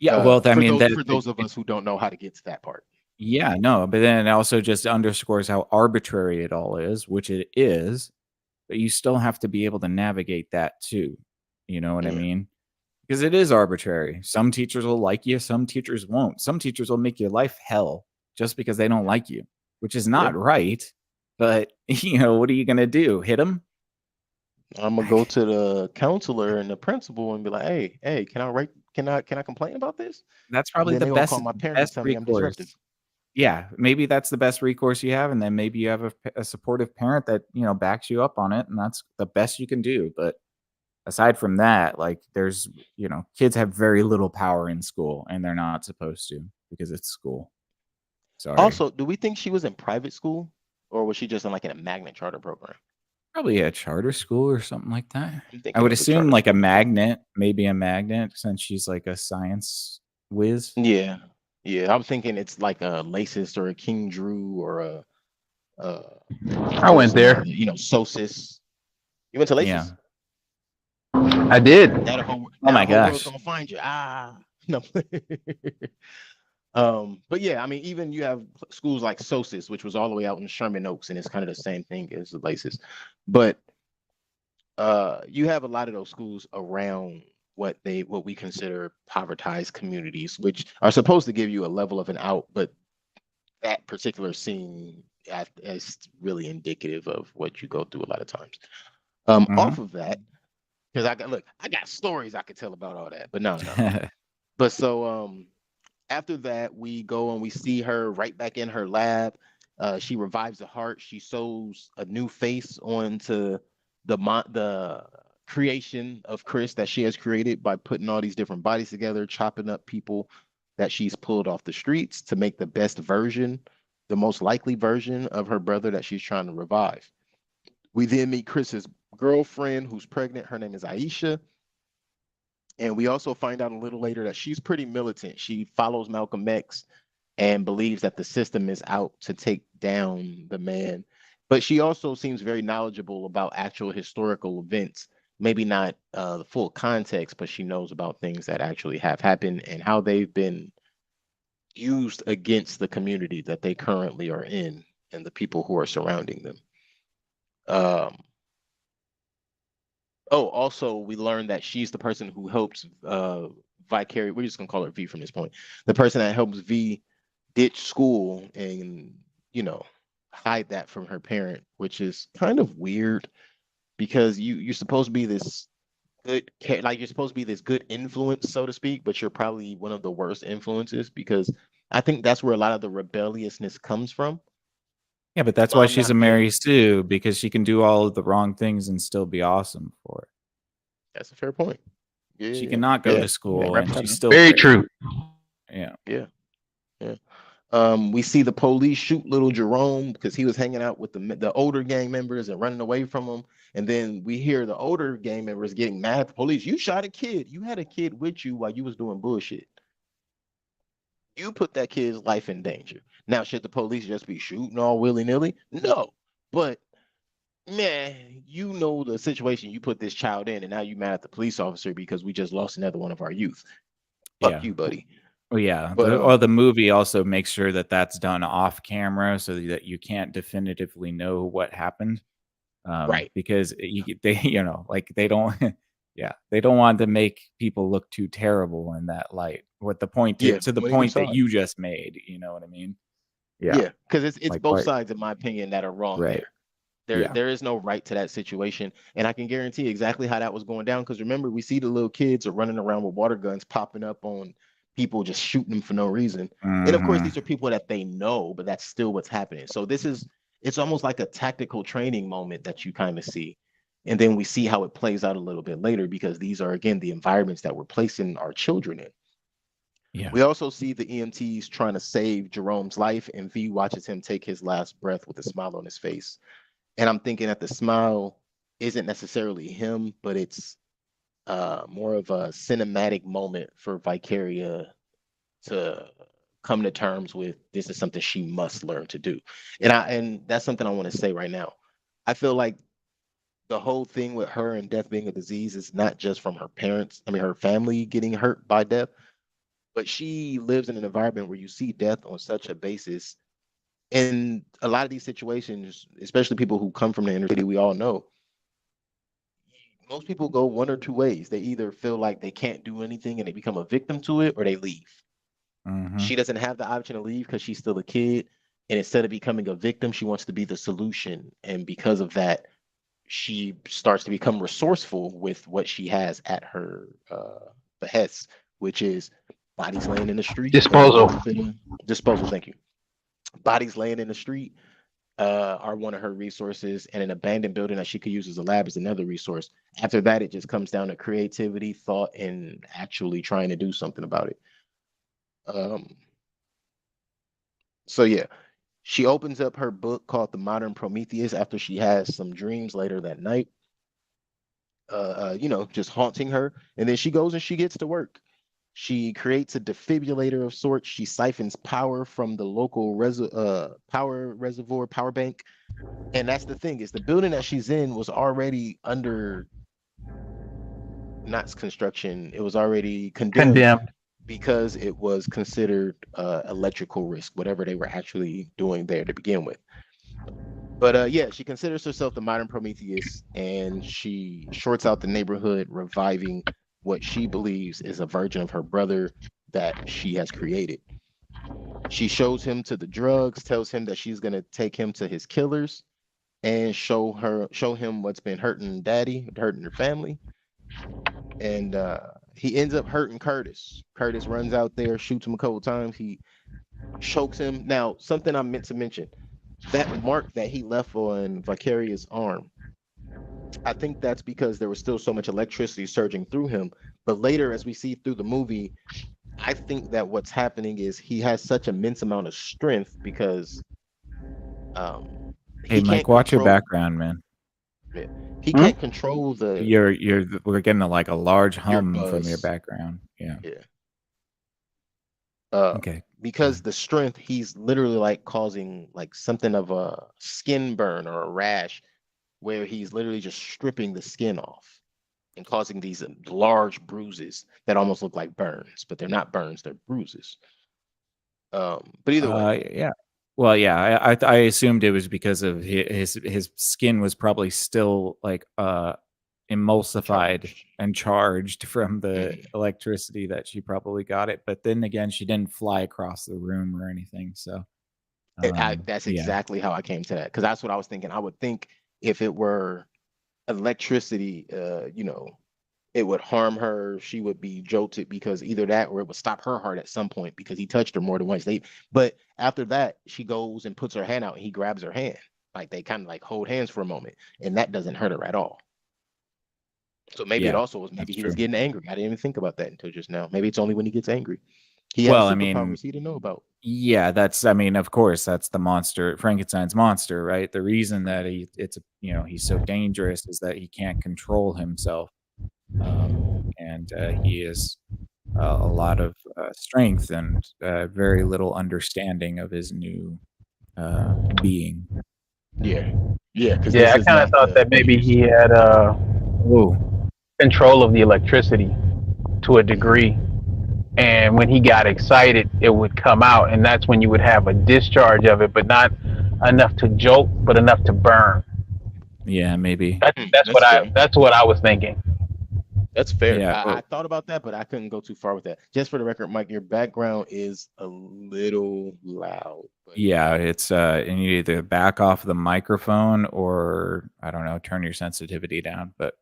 Yeah, well, I mean, for those of us who don't know how to get to that part. Yeah, no, but then it also just underscores how arbitrary it all is, which it is, but you still have to be able to navigate that too. You know what I mean? Because it is arbitrary. Some teachers will like you, some teachers won't. Some teachers will make your life hell just because they don't like you, which is not right. But, what are you going to do? Hit them? I'm going to go to the counselor and the principal and be like, hey, can I complain about this? That's probably the best, call my parents, tell me I'm disruptive. Yeah, maybe that's the best recourse you have. And then maybe you have a supportive parent that, backs you up on it. And that's the best you can do. But aside from that, like there's, kids have very little power in school, and they're not supposed to because it's school. Sorry. Also, do we think she was in private school, or was she just in a magnet charter program? Probably a charter school or something like that. I would assume like a magnet, maybe a magnet, since she's like a science whiz. Yeah. I'm thinking it's like a LACIS or a King Drew or I went there. SOSIS. You went to LACIS? Yeah. I did. Oh my gosh. Gonna find you. No. But yeah, I mean, even you have schools like SOSIS, which was all the way out in Sherman Oaks, and it's kind of the same thing as the LACIS. But you have a lot of those schools around what we consider povertized communities, which are supposed to give you a level of an out, but that particular scene is really indicative of what you go through a lot of times. Off of that, because I got stories I could tell about all that, but no. But so after that, we go and we see her right back in her lab. She revives the heart. She sews a new face onto the creation of Chris that she has created by putting all these different bodies together, chopping up people that she's pulled off the streets to make the best version, the most likely version of her brother that she's trying to revive. We then meet Chris's girlfriend who's pregnant. Her name is Aisha. And we also find out a little later that she's pretty militant. She follows Malcolm X and believes that the system is out to take down the man. But she also seems very knowledgeable about actual historical events. Maybe not the full context, but she knows about things that actually have happened and how they've been used against the community that they currently are in and the people who are surrounding them. Also, we learned that she's the person who helps Vicarious. We're just gonna call her V from this point. The person that helps V ditch school and hide that from her parent, which is kind of weird because you're supposed to be this good, like you're supposed to be this good influence, so to speak, but you're probably one of the worst influences because I think that's where a lot of the rebelliousness comes from. Yeah, but that's why she's a Mary Sue, because she can do all of the wrong things and still be awesome for it. That's a fair point. Yeah, she cannot go to school and she's still very true. Yeah. We see the police shoot little Jerome because he was hanging out with the older gang members and running away from them. And then we hear the older gang members getting mad at the police. You shot a kid. You had a kid with you while you was doing bullshit. You put that kid's life in danger. Now, should the police just be shooting all willy-nilly? No. But, man, you know the situation you put this child in, and now you mad at the police officer because we just lost another one of our youth. Fuck you, buddy. Oh yeah, but, the movie also makes sure that that's done off camera so that you can't definitively know what happened, right? Because they don't, they don't want to make people look too terrible in that light. What the point to the point that you just made, you know what I mean? Yeah, because it's like both sides, in my opinion, that are wrong. Right. There is no right to that situation, and I can guarantee exactly how that was going down. Because remember, we see the little kids are running around with water guns, popping up on people, just shooting them for no reason. And of course, these are people that they know, but that's still what's happening. So it's almost like a tactical training moment that you kind of see, and then we see how it plays out a little bit later because these are again the environments that we're placing our children in. Yeah. We also see the EMTs trying to save Jerome's life, and V watches him take his last breath with a smile on his face. And I'm thinking that the smile isn't necessarily him, but it's more of a cinematic moment for Vicaria to come to terms with. This is something she must learn to do. And that's something I want to say right now. I feel like the whole thing with her and death being a disease is not just from her parents, her family getting hurt by death, but she lives in an environment where you see death on such a basis. In a lot of these situations, especially people who come from the inner city, we all know, most people go one or two ways. They either feel like they can't do anything and they become a victim to it, or they leave. She doesn't have the option to leave because she's still a kid. And instead of becoming a victim, she wants to be the solution. And because of that, she starts to become resourceful with what she has at her behest, which is bodies laying in the street. Disposal, thank you. Bodies laying in the street are one of her resources, and an abandoned building that she could use as a lab is another resource. After that, it just comes down to creativity, thought, and actually trying to do something about it. So yeah, she opens up her book called The Modern Prometheus after she has some dreams later that night, just haunting her. And then she goes and she gets to work. She creates a defibrillator of sorts. She siphons power from the local power bank. And that's the thing, is the building that she's in was already under not construction. It was already condemned. Because it was considered electrical risk, whatever they were actually doing there to begin with. But she considers herself the modern Prometheus, and she shorts out the neighborhood, reviving what she believes is a version of her brother that she has created. She shows him to the drugs, tells him that she's gonna take him to his killers, and show him what's been hurting daddy, hurting her family. And he ends up hurting Curtis. Curtis runs out there, shoots him a couple times. He chokes him. Now, something I meant to mention, that mark that he left on Vicarious' arm, I think that's because there was still so much electricity surging through him. But later, as we see through the movie, I think that what's happening is he has such immense amount of strength because hey, Mike, watch your background, man. bit. He Hmm? can't control the We're getting like a large hum from your buzz. background. Yeah. Yeah. Okay. Because the strength, he's literally like causing like something of a skin burn or a rash, where he's literally just stripping the skin off and causing these large bruises that almost look like burns, but they're not burns; they're bruises. But either way, Yeah. Well, yeah. I assumed it was because of his skin was probably still like emulsified charged. and charged from the Mhm. electricity that she probably got it. But then again, she didn't fly across the room or anything. So That's yeah. exactly how I came to that, because that's what I was thinking. I would think if it were electricity, it would harm her. She would be jolted because either that or it would stop her heart at some point because he touched her more than once. But after that, she goes and puts her hand out and he grabs her hand. Like they kind of like hold hands for a moment, and that doesn't hurt her at all. So maybe it Yeah, also was maybe that's he was true. getting angry. I didn't even think about that until just now. Maybe it's only when he gets angry. He has Well, I mean, superpowers he didn't know about. yeah, I mean, of course, that's the monster, Frankenstein's monster, right? The reason that he's so dangerous is that he can't control himself. And he is a lot of strength and very little understanding of his new being. Yeah, yeah, because Yeah, this I is kind of not thought the that maybe Avengers. he had Oh, control of the electricity to a degree. And when he got excited, it would come out, and that's when you would have a discharge of it, but not enough to jolt, but enough to burn. yeah, maybe. That's That's fair. what I was thinking. That's fair. Yeah. I thought about that, but I couldn't go too far with that. Just for the record, Mike, your background is a little loud. But Yeah, it's and you either back off the microphone or I don't know, turn your sensitivity down. But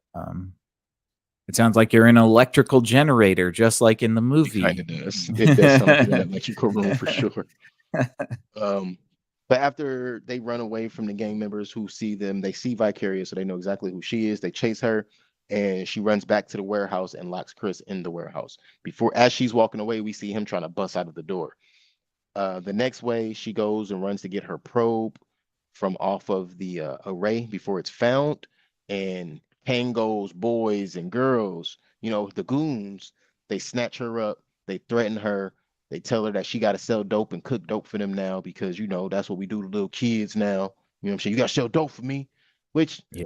it sounds like you're in an electrical generator, just like in the it movie. kind of does. It does sound like you're in an electrical room for sure. But after they run away from the gang members who see them, they see Vicarious, so they know exactly who she is. They chase her, and she runs back to the warehouse and locks Chris in the warehouse. As she's walking away, we see him trying to bust out of the door. The next way, she goes and runs to get her probe from off of the array before it's found. And Kango's boys and girls, the goons, they snatch her up, they threaten her, they tell her that she got to sell dope and cook dope for them now because, that's what we do to little kids now. You know what I'm saying? You got to sell dope for me, which Yeah.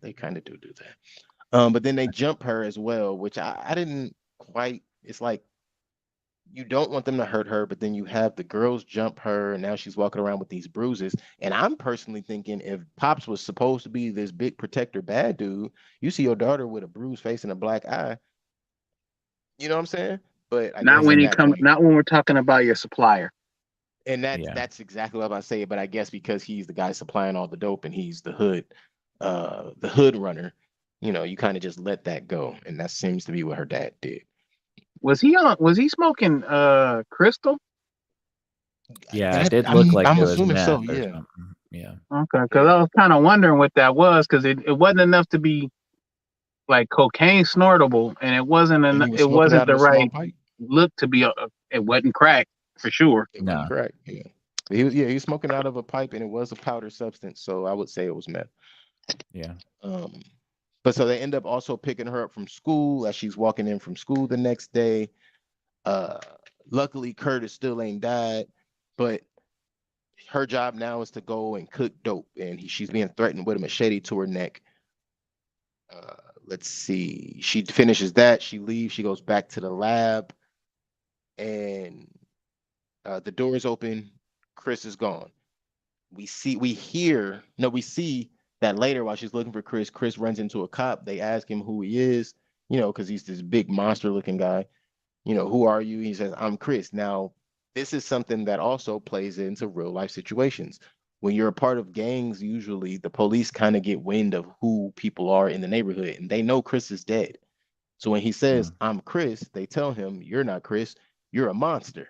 they kind of do that. But then they jump her as well, which I didn't quite, it's like, you don't want them to hurt her, but then you have the girls jump her, and now she's walking around with these bruises. And I'm personally thinking if Pops was supposed to be this big protector bad dude, you see your daughter with a bruised face and a black eye. You know what I'm saying? But I Not guess when at he that come. point, Not when we're talking about your supplier. and that's Yeah. that's exactly what I'm about to say. But I guess because he's the guy supplying all the dope and he's the hood runner, you kind of just let that go, and that seems to be what her dad did. Was he smoking crystal? Yeah, it did look like I'm it was assuming meth so. or Yeah. something. Yeah. Okay, because I was kind of wondering what that was, because it wasn't enough to be like cocaine snortable, and it wasn't And he was it smoking wasn't out of the a small right pipe. look to be it wasn't crack for sure. It wasn't No. crack. Yeah. He was smoking out of a pipe and it was a powder substance. So I would say it was meth. Yeah. But so they end up also picking her up from school as she's walking in from school the next day. Uh, Luckily, Curtis still ain't died, but her job now is to go and cook dope, and she's being threatened with a machete to her neck. Let's see. She finishes that. She leaves. She goes back to the lab, and the door is open. Chris is gone. We see that later while she's looking for Chris runs into a cop. They ask him who he is, because he's this big monster looking guy. Who are you? He says, I'm Chris. Now, this is something that also plays into real life situations. When you're a part of gangs, usually the police kind of get wind of who people are in the neighborhood and they know Chris is dead. So when he says, I'm Chris, they tell him, you're not Chris, you're a monster.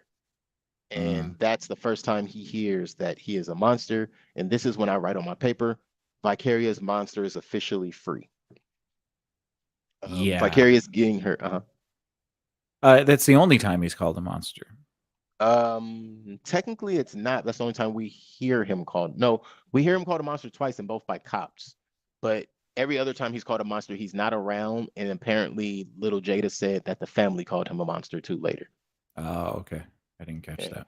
And that's the first time he hears that he is a monster. And this is when I write on my paper, Vicarious monster is officially free. Yeah. Vicarious getting her. That's the only time he's called a monster. Technically it's not. That's the only time we hear him called. No, we hear him called a monster twice and both by cops. but every other time he's called a monster, he's not around. And apparently, little Jada said that the family called him a monster too later. Oh, okay. I didn't catch Yeah. that.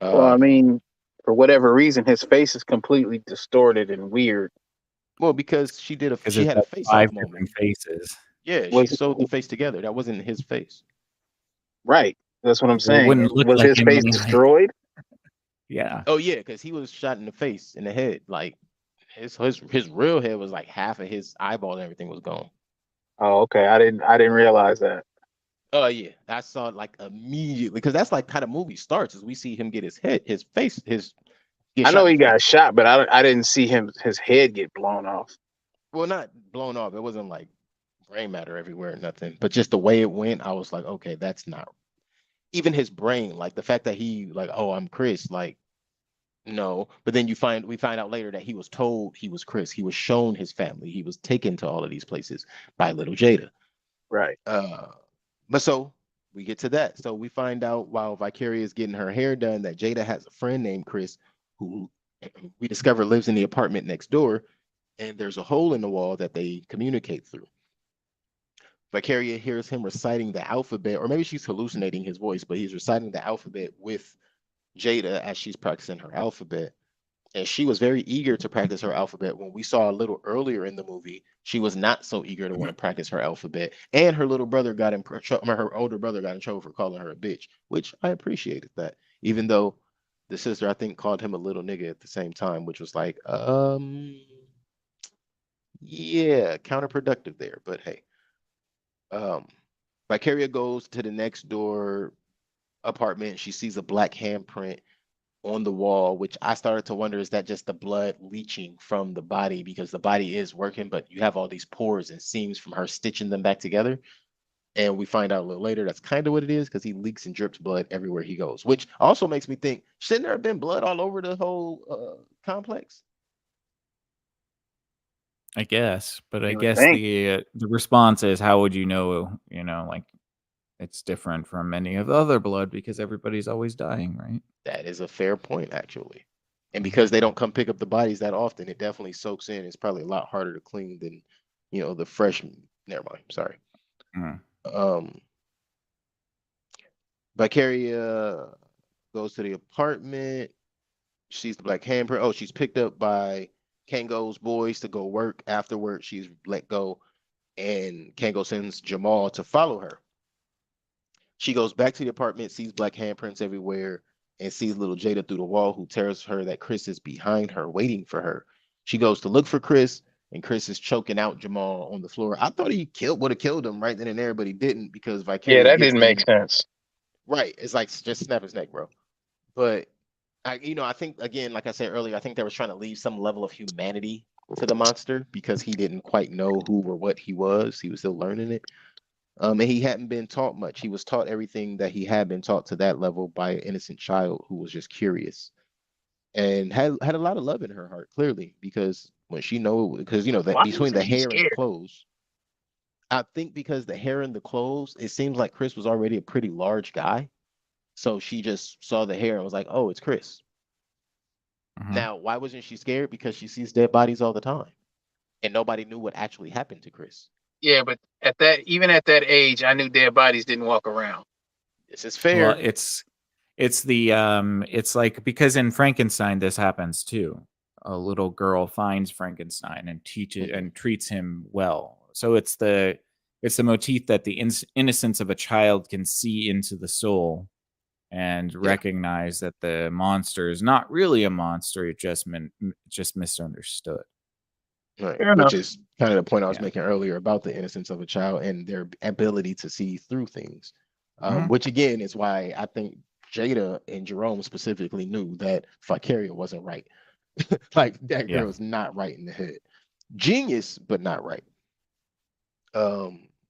Well, I mean, for whatever reason, his face is completely distorted and weird. Well, because she Because had a it's face off 5 moment. different faces. Yeah, she Was sewed the face together. That wasn't his face. right. That's what I'm It saying. wouldn't look Was like his him face anyway. destroyed? Yeah. Oh yeah, because he was shot in the face, in the head. Like his real head was like half of his eyeball and everything was gone. Oh, okay. I didn't realize that. Oh yeah, I saw it like immediately because that's like how the movie starts. Is we see him get his face, get I shot know in he the face. got shot, but I didn't see his head get blown off. Well, not blown off. It wasn't like brain matter everywhere or nothing, but just the way it went, I was like, okay, that's not even his brain. Like the fact that he like, oh, I'm Chris, like no. But then we find out later that he was told he was Chris. He was shown his family. He was taken to all of these places by little Jada. Right. But so we get to that. So we find out while Vicarious getting her hair done that Jada has a friend named Chris who we discover lives in the apartment next door, and there's a hole in the wall that they communicate through. Vicaria hears him reciting the alphabet, or maybe she's hallucinating his voice, but he's reciting the alphabet with Jada as she's practicing her alphabet. And she was very eager to practice her alphabet. When we saw a little earlier in the movie, she was not so eager to want to practice her alphabet. And her little brother got in her older brother got in trouble for calling her a bitch, which I appreciated that. Even though the sister, I think, called him a little nigga at the same time, which was like, yeah, counterproductive there. But hey, Vicaria goes to the next door apartment. She sees a black handprint on the wall, which I started to wonder, is that just the blood leaching from the body because the body is working, but you have all these pores and seams from her stitching them back together. And we find out a little later that's kind of what it is because he leaks and drips blood everywhere he goes, which also makes me think, shouldn't there have been blood all over the whole complex? I guess, but I You would guess think. the response is, how would you know? You know, like it's different from any of the other blood because everybody's always dying, right? That is a fair point, actually. And because they don't come pick up the bodies that often, it definitely soaks in. It's probably a lot harder to clean than, the fresh. Never mind. Sorry. Mm. Vicaria goes to the apartment. She's the black handprint. Oh, she's picked up by Kango's boys to go work. Afterward, she's let go, and Kango sends Jamal to follow her. She goes back to the apartment, sees black handprints everywhere, and sees little Jada through the wall, who tells her that Chris is behind her, waiting for her. She goes to look for Chris, and Chris is choking out Jamal on the floor. I thought he would have killed him right then and there, but he didn't because Vicarious. Yeah, that didn't make sense. Right. It's like just snap his neck, bro. But I think again, like I said earlier, I think they were trying to leave some level of humanity to the monster because he didn't quite know who or what he was. He was still learning it. And he hadn't been taught much. He was taught everything that he had been taught to that level by an innocent child who was just curious and had a lot of love in her heart, clearly, because when she because that between the hair and the clothes, I think because the hair and the clothes, it seems like Chris was already a pretty large guy. So she just saw the hair and was like, oh, it's Chris. Now, why wasn't she scared? Because she sees dead bodies all the time. And nobody knew what actually happened to Chris. Yeah, but even at that age, I knew dead bodies didn't walk around. This is fair. Well, it's like because in Frankenstein this happens too. A little girl finds Frankenstein and teaches and treats him well. So it's the motif that the innocence of a child can see into the soul and recognize that the monster is not really a monster; it just misunderstood. Right, which is kind of the point I was making earlier about the innocence of a child and their ability to see through things. Which again is why I think Jada and Jerome specifically knew that Vicaria wasn't right. Like that girl is not right in the head. Genius, but not right.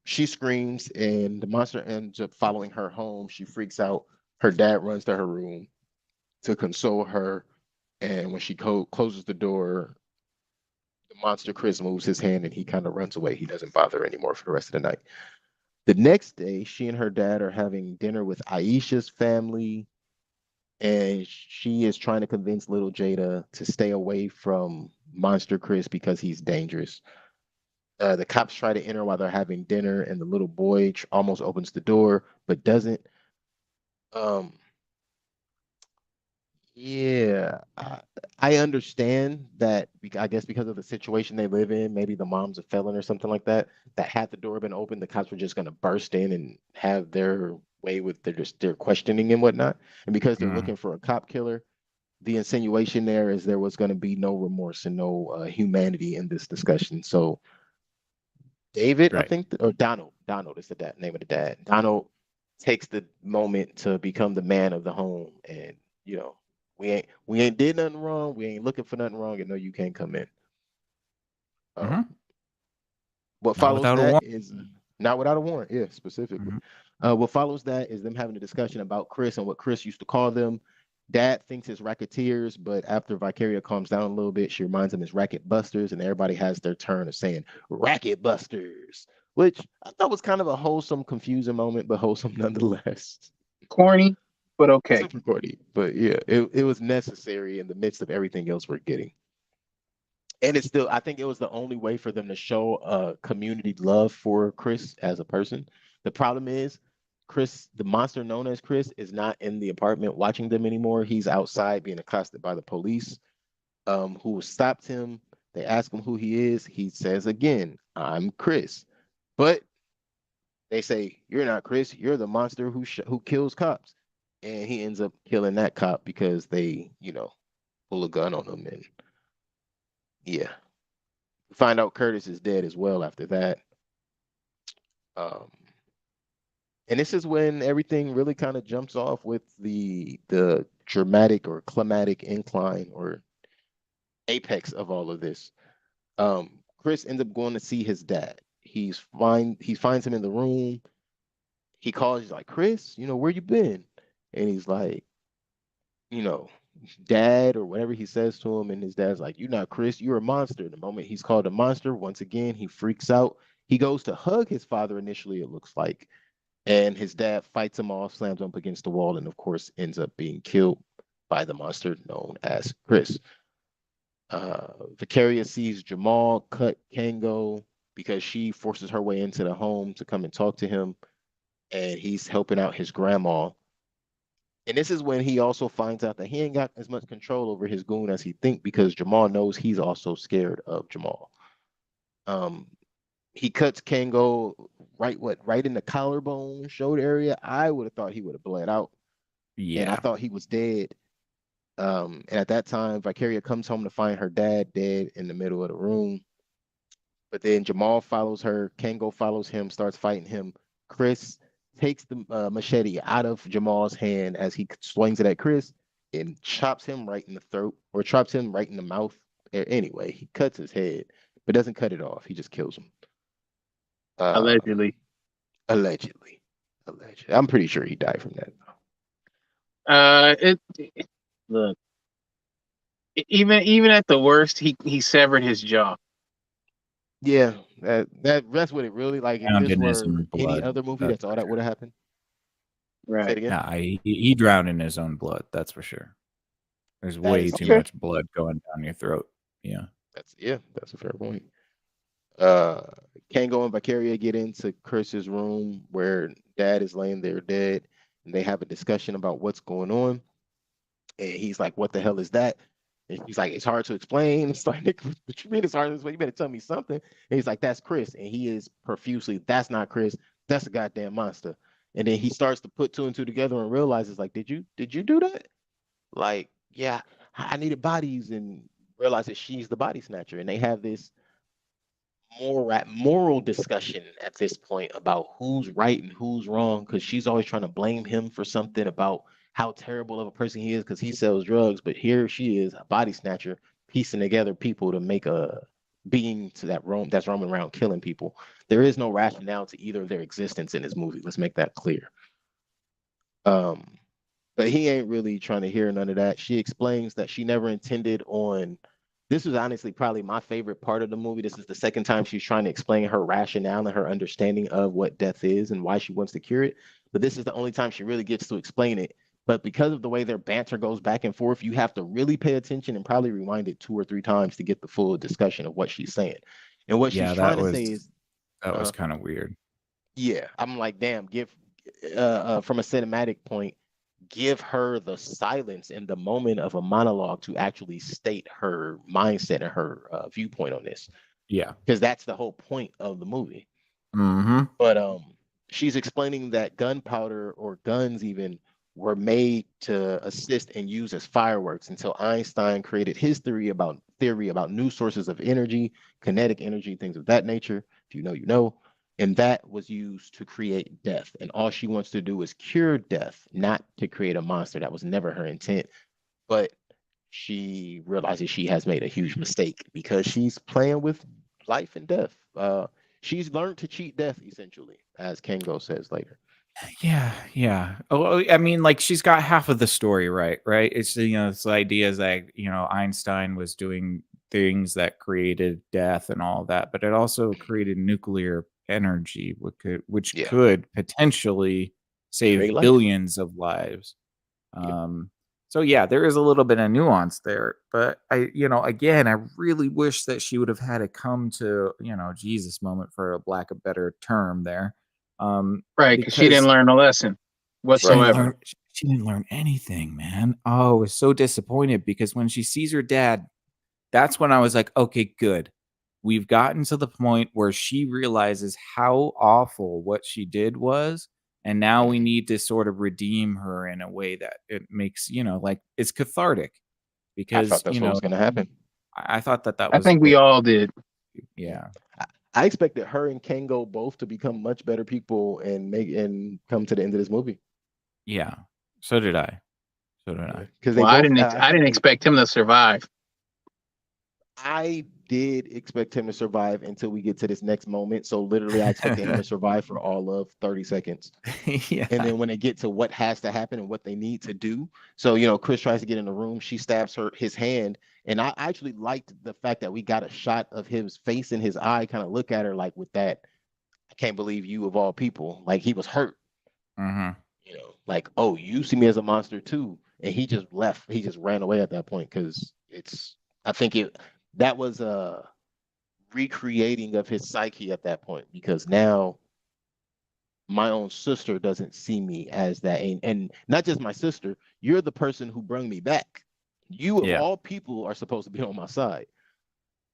She screams and the monster ends up following her home. She freaks out. Her dad runs to her room to console her. And when she closes the door, the monster Chris moves his hand and he kind of runs away. He doesn't bother her anymore for the rest of the night. The next day, she and her dad are having dinner with Aisha's family. and she is trying to convince little Jada to stay away from Monster Chris because he's dangerous. The cops try to enter while they're having dinner, and the little boy almost opens the door but doesn't. Um, yeah, I understand that. I guess because of the situation they live in, maybe the mom's a felon or something like that. That had the door been open, the cops were just going to burst in and have their way with their questioning and whatnot. And because they're Mm, looking for a cop killer, the insinuation there is there was going to be no remorse and no humanity in this discussion. So David, I right. think, or Donald is the name of the dad. Donald takes the moment to become the man of the home, and you know, we ain't did nothing wrong. We ain't looking for nothing wrong, and no, you can't come in. Hmm. Um, what Not follows without a that warrant. is not without a warrant. Yeah, specifically. Mhm. What follows that is them having a discussion about Chris and what Chris used to call them. Dad thinks it's racketeers, but after Vicaria calms down a little bit, she reminds him it's racket busters, and everybody has their turn of saying racket busters, which I thought was kind of a wholesome, confusing moment, but wholesome nonetheless. Corny, but okay. Super corny, but yeah, it was necessary in the midst of everything else we're getting. And it's still, I think it was the only way for them to show community love for Chris as a person. The problem is, Chris, the monster known as Chris, is not in the apartment watching them anymore. He's outside being accosted by the police, who stopped him. They ask him who he is. He says again, "I'm Chris," but they say, "You're not Chris. You're the monster who kills cops." And he ends up killing that cop because they, pull a gun on him, and yeah, find out Curtis is dead as well after that. Um, and this is when everything really kind of jumps off with the dramatic or climatic incline or apex of all of this. Chris ends up going to see his dad. He's fine. He finds him in the room. He calls. He's like, "Chris, where you been?" And he's like, you know, "Dad," or whatever he says to him. And his dad's like, "You're not Chris. You're a monster." The moment he's called a monster, once again, he freaks out. He goes to hug his father initially, it looks like. And his dad fights him off, slams him up against the wall, and of course ends up being killed by the monster known as Chris. Vicaria sees Jamal cut Kango because she forces her way into the home to come and talk to him, and he's helping out his grandma. And this is when he also finds out that he ain't got as much control over his goon as he think because Jamal knows he's also scared of Jamal. Um, he cuts Kango right in the collarbone shoulder area. I would have thought he would have bled out, and I Yeah. thought he was dead. And at that time, Vicaria comes home to find her dad dead in the middle of the room. But then Jamal follows her. Kango follows him, starts fighting him. Chris takes the machete out of Jamal's hand as he swings it at Chris and chops him right in the throat or chops him right in the mouth. Anyway, he cuts his head, but doesn't cut it off. He just kills him. Uh, Allegedly. allegedly. Allegedly. I'm pretty sure he died from that. Look, even at the worst, he severed his jaw. Yeah, that's what it really like. If Drowned this in his were own any blood. other movie, That's that's all for that would sure. have happened. Say it Right. again. Nah, he drowned in his own blood. That's for sure. There's That way is too true. much blood going down your throat. Yeah. That's a fair point. Uh, Kango and Vicaria get into Chris's room where Dad is laying there dead, and they have a discussion about what's going on. And he's like, "What the hell is that?" And he's like, "It's hard to explain." It's like, "Nick, what you mean it's hard to explain? You better tell me something." And he's like, "That's Chris," and he is profusely, "That's not Chris. That's a goddamn monster." And then he starts to put two and two together and realizes, like, "Did you do that?" Like, "Yeah, I needed bodies," and realizes she's the body snatcher, and they have this moral discussion at this point about who's right and who's wrong because she's always trying to blame him for something about how terrible of a person he is because he sells drugs, but here she is, a body snatcher, piecing together people to make a being to that's roaming around killing people. There is no rationale to either of their existence in this movie. Let's make that clear. Um, but he ain't really trying to hear none of that. She explains that she never intended on. This was honestly probably my favorite part of the movie. This is the second time she's trying to explain her rationale and her understanding of what death is and why she wants to cure it. But this is the only time she really gets to explain it But because of the way their banter goes back and forth, you have to really pay attention and probably rewind it 2 or 3 times to get the full discussion of what she's saying. And what she's Yeah, trying to say is, that was kind of weird. yeah, I'm like, damn, give from a cinematic point, give her the silence in the moment of a monologue to actually state her mindset and her viewpoint on this, Yeah. because that's the whole point of the movie. Mm-hmm. But she's explaining that gunpowder or guns even were made to assist and use as fireworks until Einstein created his theory about new sources of energy, kinetic energy, things of that nature. If you know, you know. And that was used to create death. And all she wants to do is cure death, not to create a monster. That was never her intent. But she realizes she has made a huge mistake because she's playing with life and death. She's learned to cheat death, essentially, as Kango says later. Yeah. Oh, I mean, like she's got half of the story right? It's it's the idea is that Einstein was doing things that created death and all that, but it also created nuclear energy, which Yeah. could potentially save Create life. billions of lives. So yeah, there is a little bit of nuance there, but again, I really wish that she would have had a come to Jesus moment, for a lack of better term there. Right, because she didn't learn a lesson whatsoever. She didn't learn anything, man. Oh, I was so disappointed because when she sees her dad, that's when I was like, okay, good. We've gotten to the point where she realizes how awful what she did was. And now we need to sort of redeem her in a way that it makes, like it's cathartic. Because, I thought that's what was going to happen. I thought that was. I think we all did. Yeah. I expected her and Kango both to become much better people and come to the end of this movie. Yeah. So did I. Because I didn't expect him to survive. I did expect him to survive until we get to this next moment. So literally, I expected him to survive for all of 30 seconds. Yeah. And then when they get to what has to happen and what they need to do, so Chris tries to get in the room, she stabs his hand, and I actually liked the fact that we got a shot of his face and his eye kind of look at her like with that, I can't believe you of all people, like he was hurt. Mm-hmm. Like, oh, you see me as a monster too, and he just left. He just ran away at that point because I think that was a recreating of his psyche at that point, because now my own sister doesn't see me as that, and not just my sister, you're the person who brought me back. You of all people are supposed to be on my side.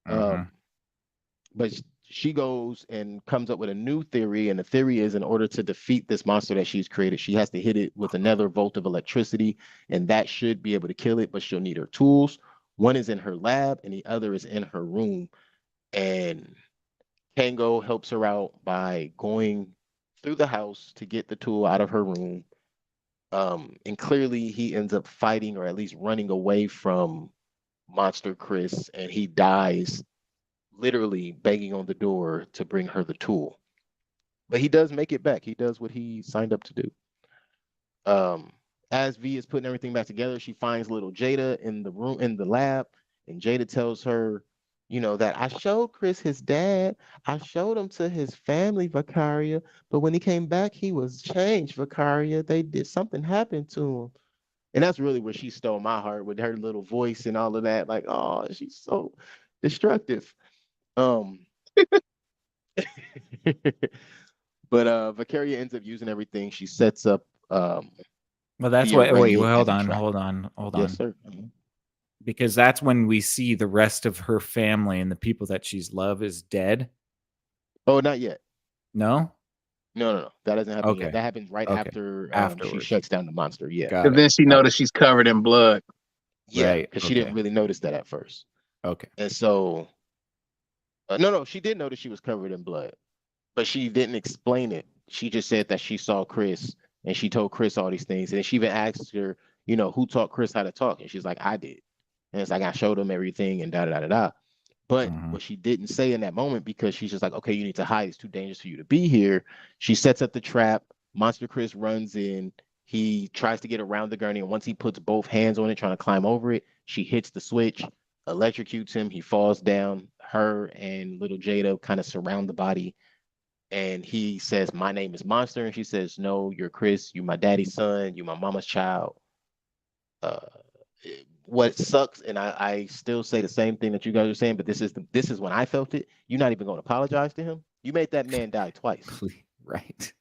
But she goes and comes up with a new theory, and the theory is, in order to defeat this monster that she's created, she has to hit it with another volt of electricity, and that should be able to kill it, but she'll need her tools. One is in her lab and the other is in her room. And Kango helps her out by going through the house to get the tool out of her room. And clearly he ends up fighting, or at least running away from Monster Chris, and he dies literally banging on the door to bring her the tool. But he does make it back. He does what he signed up to do. As V is putting everything back together, she finds little Jada in the room, in the lab, and Jada tells her, that I showed Chris his dad. I showed him to his family, Vicaria, but when he came back, he was changed, Vicaria. Something happened to him. And that's really where she stole my heart with her little voice and all of that. Like, oh, she's so destructive. But Vicaria ends up using everything. She sets up well, that's what. Wait, hold on. Yes, sir. Because that's when we see the rest of her family and the people that she's loved is dead. Oh, not yet. No. That doesn't happen yet. That happens right after she shuts down the monster. Yeah. And then she noticed she's covered in blood. Yeah, because she didn't really notice that at first. Okay. And so, no, she did notice she was covered in blood, but she didn't explain it. She just said that she saw Chris, and she told Chris all these things. And she even asked her, who taught Chris how to talk? And she's like, I did. And it's like, I showed him everything and da-da-da-da-da. But what she didn't say in that moment, because she's just like, okay, you need to hide. It's too dangerous for you to be here. She sets up the trap. Monster Chris runs in. He tries to get around the gurney. And once he puts both hands on it, trying to climb over it, she hits the switch, electrocutes him. He falls down. Her and little Jada kind of surround the body. and he says, "My name is Monster," and she says, "No, you're Chris. You my daddy's son. You my mama's child." Uh, what sucks, and I still say the same thing that you guys are saying, but this is when I felt it. You're not even going to apologize to him. You made that man die twice. Right.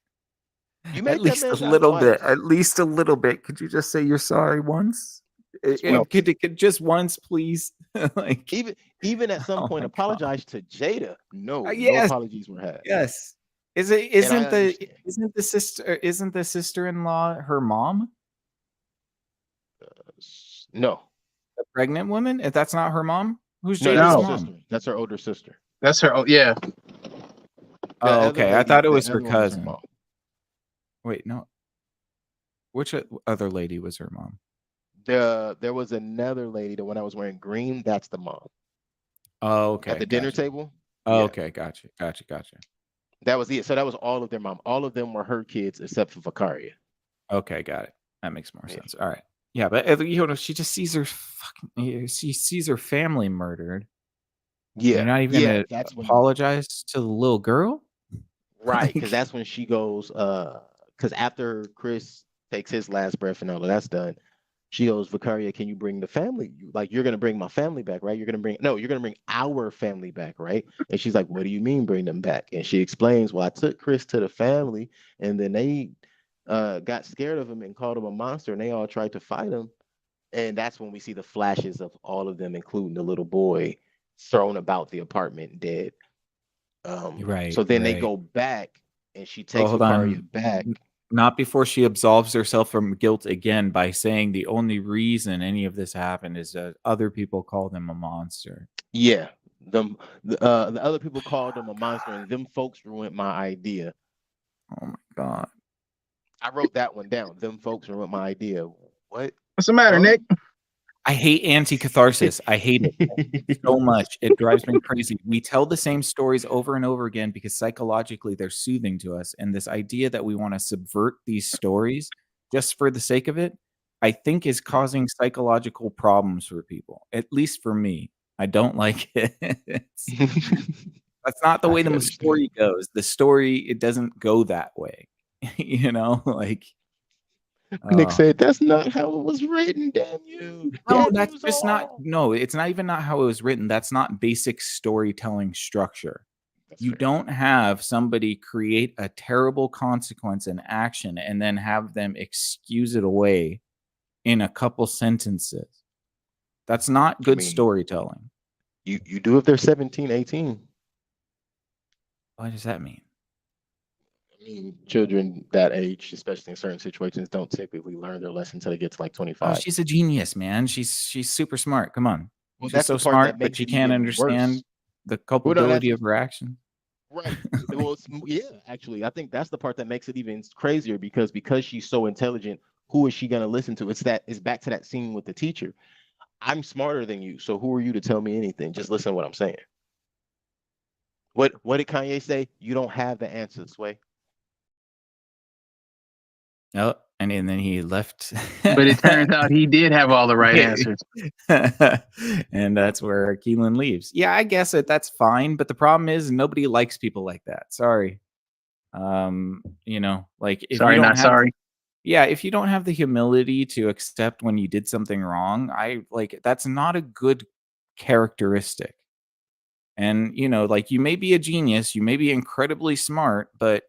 You At made that least man a die little bit. twice. At least a little bit. Could you just say you're sorry once? Well, Could just once, please? Like, even at some oh point, my god. apologize to Jada. No Yes, apologies were had, yes. and I understand. Isn't the sister-in-law her mom? No, The pregnant woman? If that's not her mom, who's no, that's Jada's her No. mom? sister. That's her older sister. That's her. Oh, yeah. The Oh, other okay. I lady, thought it the was her other one was her cousin. mom. Wait, no. Which other lady was her mom? There was another lady, the one that was wearing green. That's the mom Oh, okay. at the dinner Gotcha. table. Oh, Yeah, okay. Gotcha. that was it. So that was all of their mom. All of them were her kids except for Vicaria. Okay, got it. That makes more Yeah. sense. All right. Yeah, but she just sees her she sees her family murdered. Yeah, You're not even gonna that's when apologize to the little girl? right, because Like, that's when she goes. Because after Chris takes his last breath and all of that's done, she goes, Vicaria, can you bring the family? Like, you're gonna bring my family back, right? You're gonna bring our family back, right? And she's like, what do you mean bring them back? And she explains, well, I took Chris to the family, and then they got scared of him and called him a monster, and they all tried to fight him. And that's when we see the flashes of all of them, including the little boy, thrown about the apartment dead. right, So then they right. go back, and she Oh, takes hold Vicaria on. back. Not before she absolves herself from guilt again by saying the only reason any of this happened is that other people called him a monster. Yeah, the other people called him a monster, and them folks ruined my idea. Oh my god. I wrote that one down. Them folks ruined my idea. What? What's the matter, Huh? Nick? I hate anti-catharsis. I hate it so much. It drives me crazy. We tell the same stories over and over again because psychologically they're soothing to us. And this idea that we want to subvert these stories just for the sake of it, I think is causing psychological problems for people, at least for me. I don't like it. That's not the I way can the understand. story goes. The story, it doesn't go that way. Like Nick said, "That's not how it was written." Damn you! no, Damn that's you just not. all. No, it's not even not how it was written. That's not basic storytelling structure. That's You fair. don't have somebody create a terrible consequence and action and then have them excuse it away in a couple sentences. That's not good mean, storytelling. You do if they're 17, 18. What does that mean? I mean, children that age, especially in certain situations, don't typically learn their lesson until they get to like Oh, 25. she's a genius, man. She's super smart. Come on. Well, She's that's so the part that smart, but makes she it can't even worse. understand the Well, no, culpability of her action. right. Well, yeah, actually, I think that's the part that makes it even crazier because she's so intelligent. Who is she gonna listen to? It's back to that scene with the teacher. I'm smarter than you, so who are you to tell me anything? Just listen to what I'm saying. What did Kanye say? You don't have the answer, Sway. Oh, and then he left. But it turns out he did have all the right answers. And that's where Keelan leaves. Yeah, I guess that's fine, but the problem is nobody likes people like that. Sorry. Like if Sorry, you don't not have sorry. yeah, if you don't have the humility to accept when you did something wrong, that's not a good characteristic. And like you may be a genius, you may be incredibly smart, but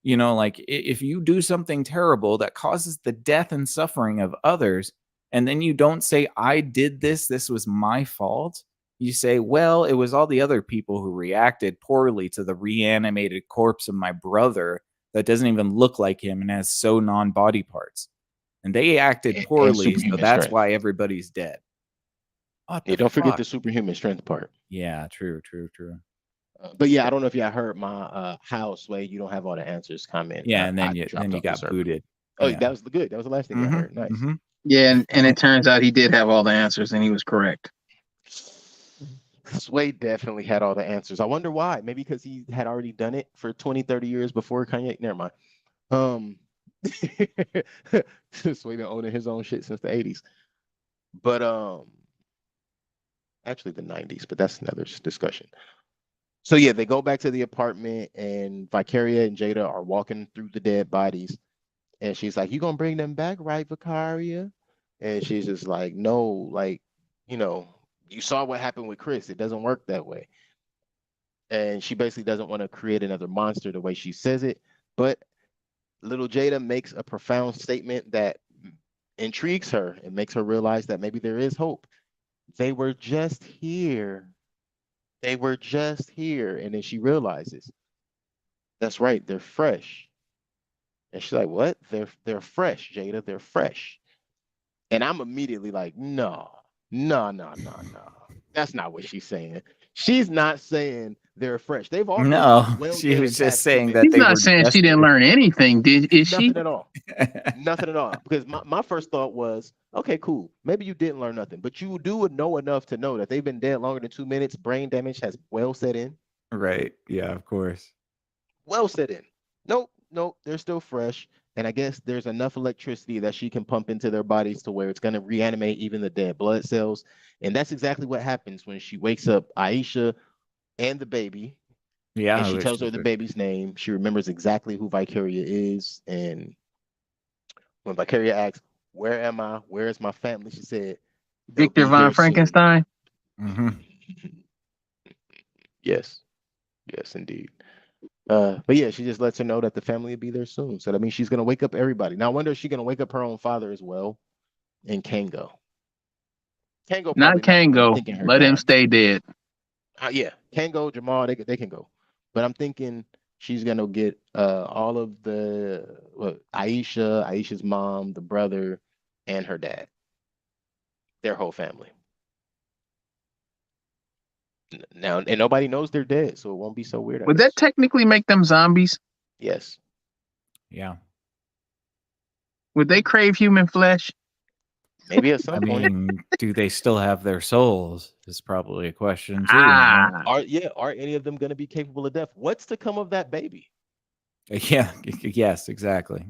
like if you do something terrible that causes the death and suffering of others, and then you don't say, I did this was my fault. You say, well, it was all the other people who reacted poorly to the reanimated corpse of my brother that doesn't even look like him and has so non-body parts. And they acted And poorly, so superhuman that's strength. why everybody's dead. What Yeah, the don't forget fuck? the superhuman strength part. Yeah, true. But yeah, I don't know if y'all heard my how, Sway, you don't have all the answers comment. Yeah, and I then you dropped off the got server. booted. Oh, Yeah. that was good. That was the last thing I heard. Nice. Yeah, and it turns out he did have all the answers and he was correct. Sway definitely had all the answers. I wonder why. Maybe because he had already done it for 20, 30 years before Kanye. Never mind. Sway been owning his own shit since the 80s. But actually the 90s, but that's another discussion. So yeah, they go back to the apartment, and Vicaria and Jada are walking through the dead bodies, and she's like, "You gonna bring them back, right, Vicaria?" And she's just like, "No, like, you know, you saw what happened with Chris. It doesn't work that way." And she basically doesn't want to create another monster the way she says it. But little Jada makes a profound statement that intrigues her and makes her realize that maybe there is hope. They were just here. They were just here. And then she realizes, that's right, they're fresh. And she's like, what? They're fresh, Jada. They're fresh. And I'm immediately like, no, no, no, no, no. That's not what she's saying. She's not saying they're fresh. They've already No, well she dead was in just past 2 saying that minutes. She's they not were saying just she didn't learn anything, is she? Nothing at all. Nothing at all. Because my first thought was, okay, cool. Maybe you didn't learn nothing, but you do know enough to know that they've been dead longer than 2 minutes. Brain damage has well set in. Right. Yeah, of course. Well set in. Nope, nope. They're still fresh. And I guess there's enough electricity that she can pump into their bodies to where it's going to reanimate even the dead blood cells. And that's exactly what happens when she wakes up Aisha and the baby. Yeah. And I she wish tells her it the was- baby's name. She remembers exactly who Vicaria is. And when Vicaria asks, "Where am I? Where is my family?" she said, "They'll Victor be von here soon." Frankenstein. Mhm. Yes, yes, indeed. But yeah, she just lets her know that the family will be there soon. So that means she's gonna wake up everybody. Now I wonder if she's gonna wake up her own father as well, and Kango. Kango Not probably not. I'm Kango. thinking her Let him dad. stay dead. Yeah, Kango, Jamal, they can go. But I'm thinking she's gonna get all of the Aisha's mom, the brother, and her dad, their whole family. Now, and nobody knows they're dead, so it won't be so weird. I Would guess. that technically make them zombies? Yes. Yeah. Would they crave human flesh? Maybe at I some point. mean, do they still have their souls? Is probably a question too. Ah, Are any of them going to be capable of death? What's to come of that baby? Yeah. Yes. Exactly.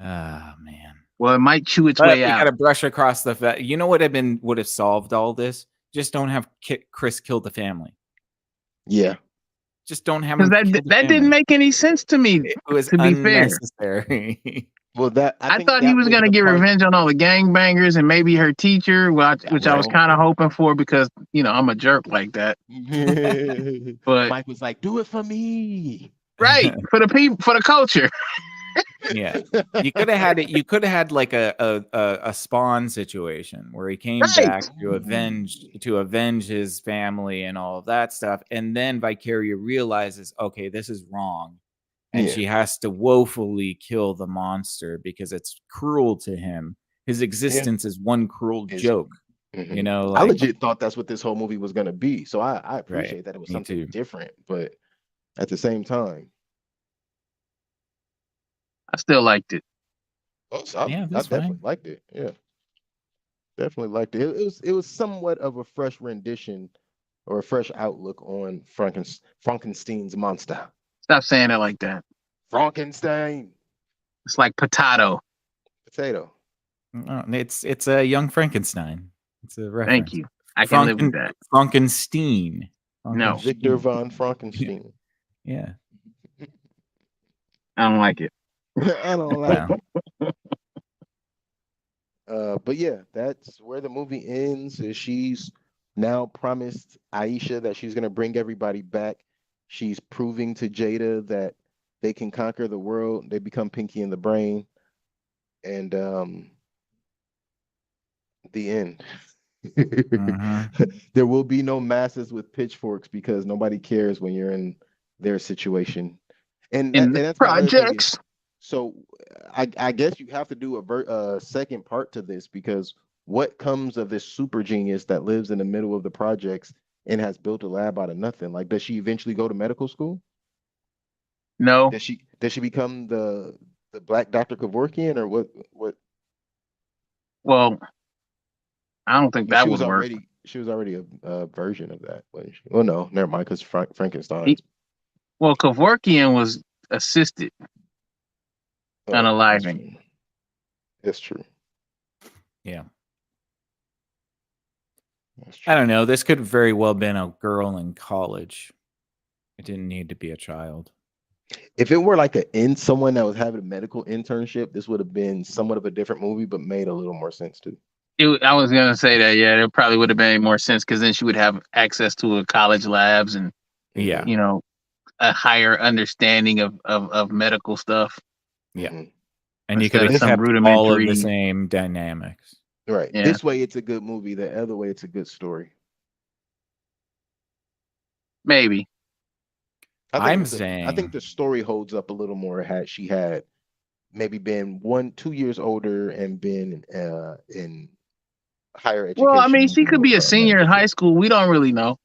Ah, man. well, it might chew its But way we out. got to brush across the fact. You know what would have solved all this? Just don't have Chris kill the family. Yeah. Just don't have Because him kill the that family. didn't make any sense to me. It was to be fair. unnecessary. Well, I think thought he that was going to the get part- revenge on all the gangbangers and maybe her teacher, which I was Well. kind of hoping for because, I'm a jerk like that. But Mike was like, "Do it for me." right, for the people, for the culture. Yeah, you could have had it. You could have had like a Spawn situation where he came Right. back to avenge his family and all of that stuff, and then Vicaria realizes, okay, this is wrong, and Yeah. she has to woefully kill the monster because it's cruel to him. His existence is one cruel joke. Mhm. You know, I like, legit thought that's what this whole movie was going to be. So I appreciate that it was me something too. different, but at the same time, I still liked it. Yeah, I that's definitely fine. liked it. Yeah, definitely liked it. It was somewhat of a fresh rendition or a fresh outlook on Frankenstein's monster. Stop saying it like that. Frankenstein It's like potato. potato. It's a Young Frankenstein. It's a reference. Thank you. I can live with that. Frankenstein. No. Victor von Frankenstein. Yeah. I don't like it. I don't like Well, but yeah, that's where the movie ends. Is she's now promised Aisha that she's gonna bring everybody back. She's proving to Jada that they can conquer the world. They become Pinky and the Brain, and the end. There will be no masses with pitchforks because nobody cares when you're in their situation. And that's my other thing is- projects. So I guess you have to do a second part to this because what comes of this super genius that lives in the middle of the projects and has built a lab out of nothing? Like, does she eventually go to medical school? No. Does she become the Black Dr. Kevorkian or what? Well, I don't think that she would was work. already a version of that, wasn't she? Well, no, never mind, because Frankenstein. Well, Kevorkian was assisted unaliving. That's true. yeah. That's true. I don't know. This could very well been a girl in college. It didn't need to be a child. If it were like someone that was having a medical internship, this would have been somewhat of a different movie, but made a little more sense too. I was gonna say that, yeah, it probably would have made more sense because then she would have access to a college labs and Yeah. you know a higher understanding of medical stuff. Yeah. Mhm. And you could Instead have of some kept all of the rudimentary- same dynamics. Right. Yeah. This way, it's a good movie. The other way, it's a good story. Maybe. I'm I saying- think the story holds up a little more had she had maybe been 1-2 years older and been in higher education. Well, I mean, she could be a medical senior in field. high school. We don't really know.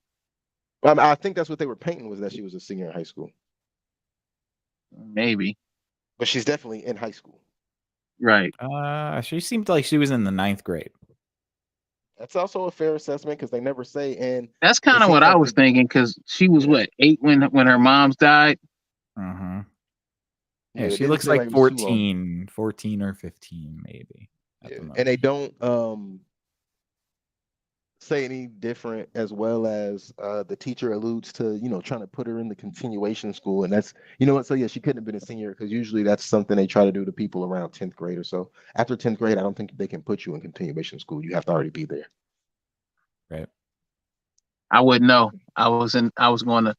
I think that's what they were painting, was that she was a senior in high school, Maybe. but she's definitely in high school. Right. She seemed like she was in the 9th grade. That's also a fair assessment because they never say. And That's kind of seems what I like was thinking because she was what, 8 when her mom's died. Uh-huh. Yeah, it she didn't looks seem like it was too long. 14 or 15, maybe. at Yeah. the most. And they don't say any different, as well as the teacher alludes to, trying to put her in the continuation school. And that's, what? So yeah, she couldn't have been a senior because usually that's something they try to do to people around 10th grade or so. After 10th grade, I don't think they can put you in continuation school. You have to already be there. Right. I wouldn't know. I was going to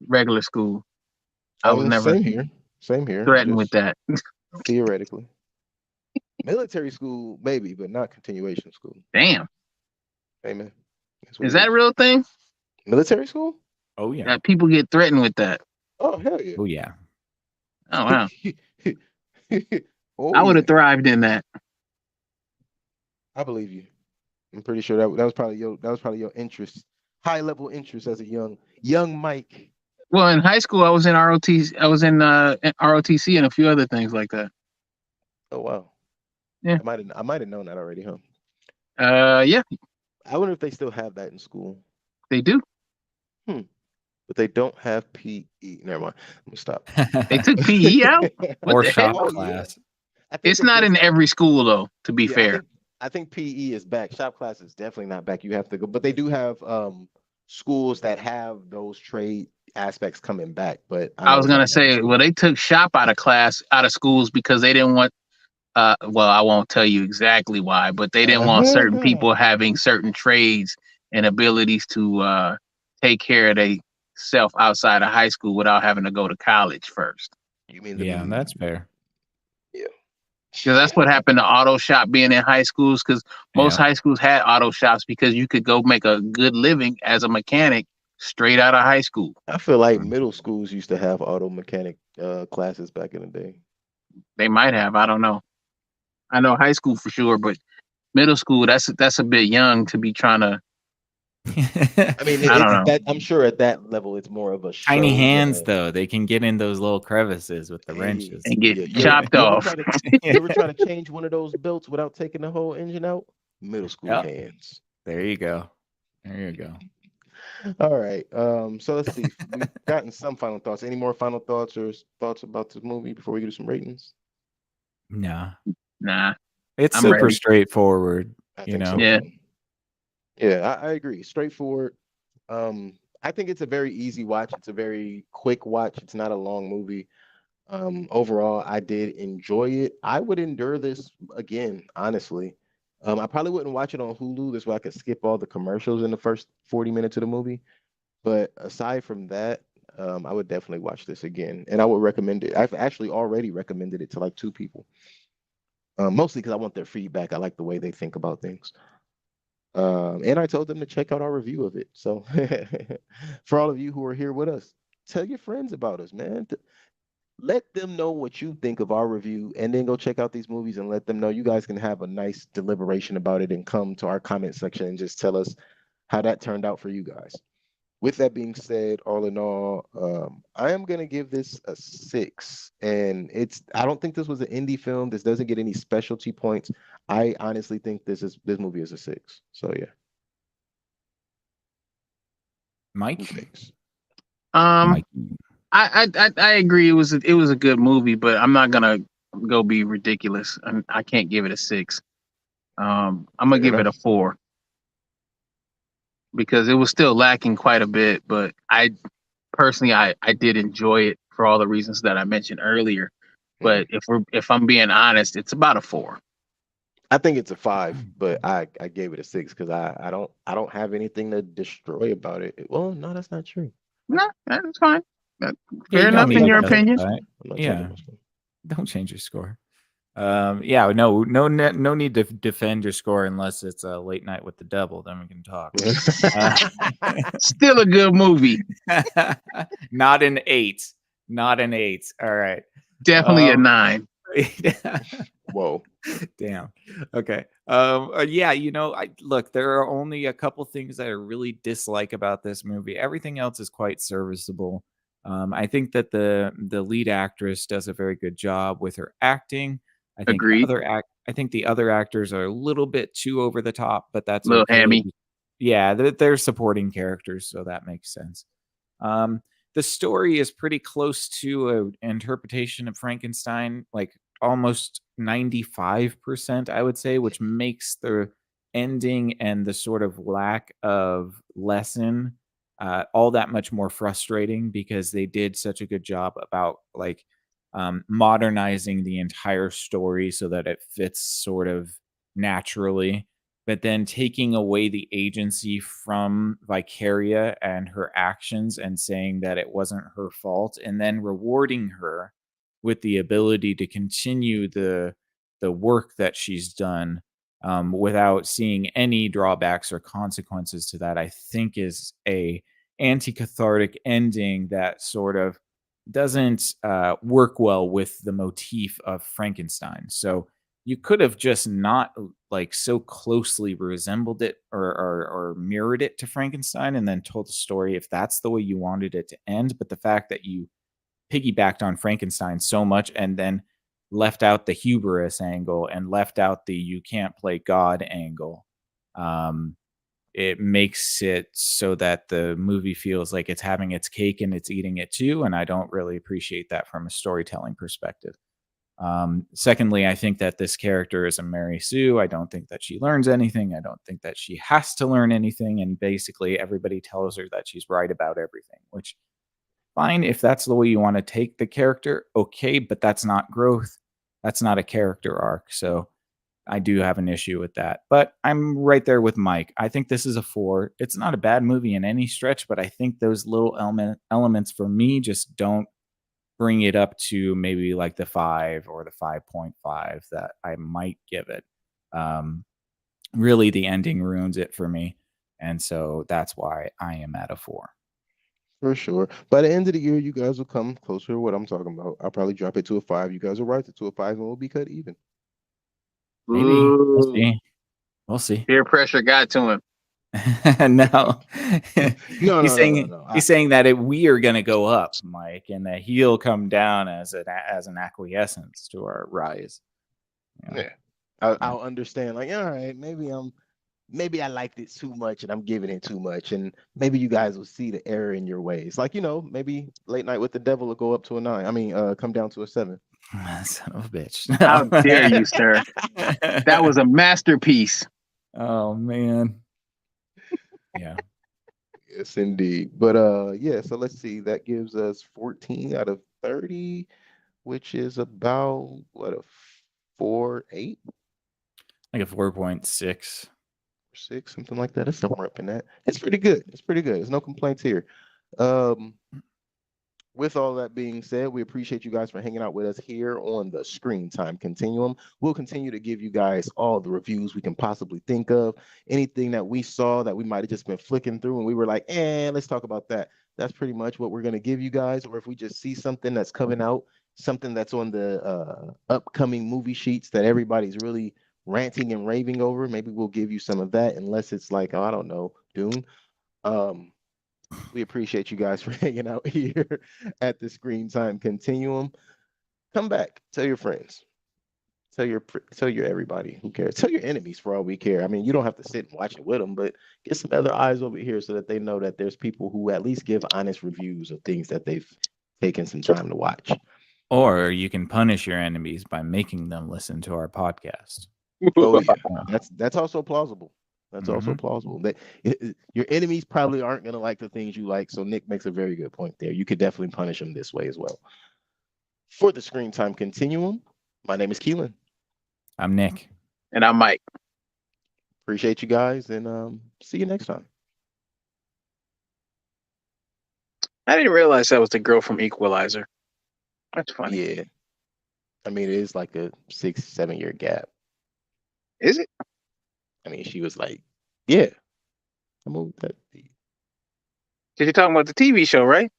regular school. I was never Same here. threatened with that. Theoretically. Military school, maybe, but not continuation school. Damn. Amen. Is that a real thing? Military school? Oh, yeah. That people get threatened with that? Oh, hell yeah. Oh, yeah. Oh wow. Oh, I would yeah. have thrived in that. I believe you. I'm pretty sure that was probably your interest, high level interest as a young Mike. Well, in high school, I was in ROTC. I was in ROTC and a few other things like that. Oh wow. Yeah. I might have known that already, huh? Yeah, I wonder if they still have that in school, they do. but they don't have PE. Never mind. Let me stop. They took PE out. What Or the shop hell? Oh, yeah. class. I think It's not in every school though. To be yeah, fair, I think PE is back. Shop class is definitely not back. You have to go, but they do have schools that have those trade aspects coming back. But I was gonna say, well, they took shop out of schools because they didn't want. Well, I won't tell you exactly why, but they didn't want certain people having certain trades and abilities to take care of themselves outside of high school without having to go to college first. You mean Yeah, that's fair. Because that's what happened to auto shop being in high schools. Because most Yeah. high schools had auto shops because you could go make a good living as a mechanic straight out of high school. I feel like middle schools used to have auto mechanic classes back in the day. They might have. I don't know. I know high school for sure, but middle school, that's a bit young to be trying to. I mean, I don't know. I'm sure at that level, it's more of a Tiny show hands, than though. They can get in those little crevices with the Hey. wrenches. And get you chopped ever off. you ever try to change one of those belts without taking the whole engine out? Middle school Yep. hands. There you go. There you go. All right. So let's see. We've gotten some final thoughts. Any more final thoughts or thoughts about this movie before we get to some ratings? Nah. Nah. It's I'm super ready. straightforward. I You think know? so. Yeah. too. Yeah, I agree. Straightforward. I think it's a very easy watch. It's a very quick watch. It's not a long movie. Overall, I did enjoy it. I would endure this again, honestly. I probably wouldn't watch it on Hulu. This way I could skip all the commercials in the first 40 minutes of the movie. But aside from that, I would definitely watch this again. And I would recommend it. I've actually already recommended it to like 2 people. Mostly because I want their feedback. I like the way they think about things. And I told them to check out our review of it. So for all of you who are here with us, tell your friends about us, man. Let them know what you think of our review, and then go check out these movies and let them know. You guys can have a nice deliberation about it and come to our comment section and just tell us how that turned out for you guys. With that being said, all in all, I am gonna give this a 6. And I don't think this was an indie film. This doesn't get any specialty points. I honestly think this movie is a 6. So yeah, Mike? 6. Mikey. I agree. It was a good movie, but I'm not gonna go be ridiculous. I can't give it a 6. I'm gonna Fair give it enough. a 4. because it was still lacking quite a bit. But I personally, I did enjoy it for all the reasons that I mentioned earlier. But if I'm being honest, it's about a 4. I think it's a 5, but I gave it a 6 because I don't have anything to destroy about it. Well, no, that's not true. No, that's fine. Yeah, Fair you don't enough need in to your justify opinion. it. I'm not Yeah. changing my score. Don't change your score. Yeah, no need to defend your score unless it's a Late Night with the Devil. Then we can talk. Still a good movie. Not an 8. Not an 8. All right. Definitely a 9. Whoa. Damn. Okay. Yeah, look, there are only a couple things that I really dislike about this movie. Everything else is quite serviceable. I think that the lead actress does a very good job with her acting. I think Agreed. the other actors are a little bit too over the top, but that's Little okay. hammy. Yeah, they're supporting characters, so that makes sense. The story is pretty close to an interpretation of Frankenstein, like almost 95%, I would say, which makes the ending and the sort of lack of lesson all that much more frustrating because they did such a good job about modernizing the entire story so that it fits sort of naturally, but then taking away the agency from Vicaria and her actions and saying that it wasn't her fault, and then rewarding her with the ability to continue the work that she's done without seeing any drawbacks or consequences to that, I think is a anti-cathartic ending that sort of doesn't work well with the motif of Frankenstein. So you could have just not so closely resembled it or mirrored it to Frankenstein and then told the story if that's the way you wanted it to end. But the fact that you piggybacked on Frankenstein so much and then left out the hubris angle and left out the you can't play God angle, it makes it so that the movie feels like it's having its cake and it's eating it too. And I don't really appreciate that from a storytelling perspective. Secondly, I think that this character is a Mary Sue. I don't think that she learns anything. I don't think that she has to learn anything. And basically everybody tells her that she's right about everything, which fine. If that's the way you want to take the character, okay, but that's not growth. That's not a character arc. So I do have an issue with that, but I'm right there with Mike. I think this is a 4. It's not a bad movie in any stretch, but I think those little elements for me just don't bring it up to maybe like the 5 or the 5.5 that I might give it. Really, the ending ruins it for me. And so that's why I am at a 4. For sure. By the end of the year, you guys will come closer to what I'm talking about. I'll probably drop it to a 5. You guys will rise it to a 5 and we'll be cut even. Maybe. We'll Ooh, see. We'll see. peer pressure got to him. No. No, He's saying no. he's saying that we are going to go up, Mike, and that he'll come down as an acquiescence to our rise. Yeah. I'll understand. Like, all right, maybe I liked it too much and I'm giving it too much, and maybe you guys will see the error in your ways. Like, maybe Late Night with the Devil will go up to a 9. I mean, come down to a 7. Son of a bitch! How dare you, sir? That was a masterpiece. Oh man. Yeah. Yes, indeed. But yeah. So let's see. That gives us 14 out of 30, which is about what, a 4.8, Like a 4.6. 6, something like that. It's somewhere up in that. It's pretty good. There's no complaints here. With all that being said, we appreciate you guys for hanging out with us here on the Screen Time Continuum. We'll continue to give you guys all the reviews we can possibly think of. Anything that we saw that we might have just been flicking through and we were like, let's talk about that. That's pretty much what we're going to give you guys. Or if we just see something that's coming out, something that's on the upcoming movie sheets that everybody's really ranting and raving over, maybe we'll give you some of that, unless it's like, I don't know, Dune. We appreciate you guys for hanging out here at the Screen Time Continuum. Come back, tell your friends, tell your everybody who cares, tell your enemies for all we care. I mean, you don't have to sit and watch it with them, but get some other eyes over here so that they know that there's people who at least give honest reviews of things that they've taken some time to watch. Or you can punish your enemies by making them listen to our podcast. Oh yeah, that's also plausible. That's also plausible. Your enemies probably aren't going to like the things you like. So Nick makes a very good point there. You could definitely punish them this way as well. For the Screen Time Continuum, my name is Keelan. I'm Nick. And I'm Mike. Appreciate you guys, and see you next time. I didn't realize that was the girl from Equalizer. That's funny. Yeah. I mean, it is like a 6-7 year gap. Is it? I mean, she was like, yeah. I moved that. Because you're talking about the TV show, right?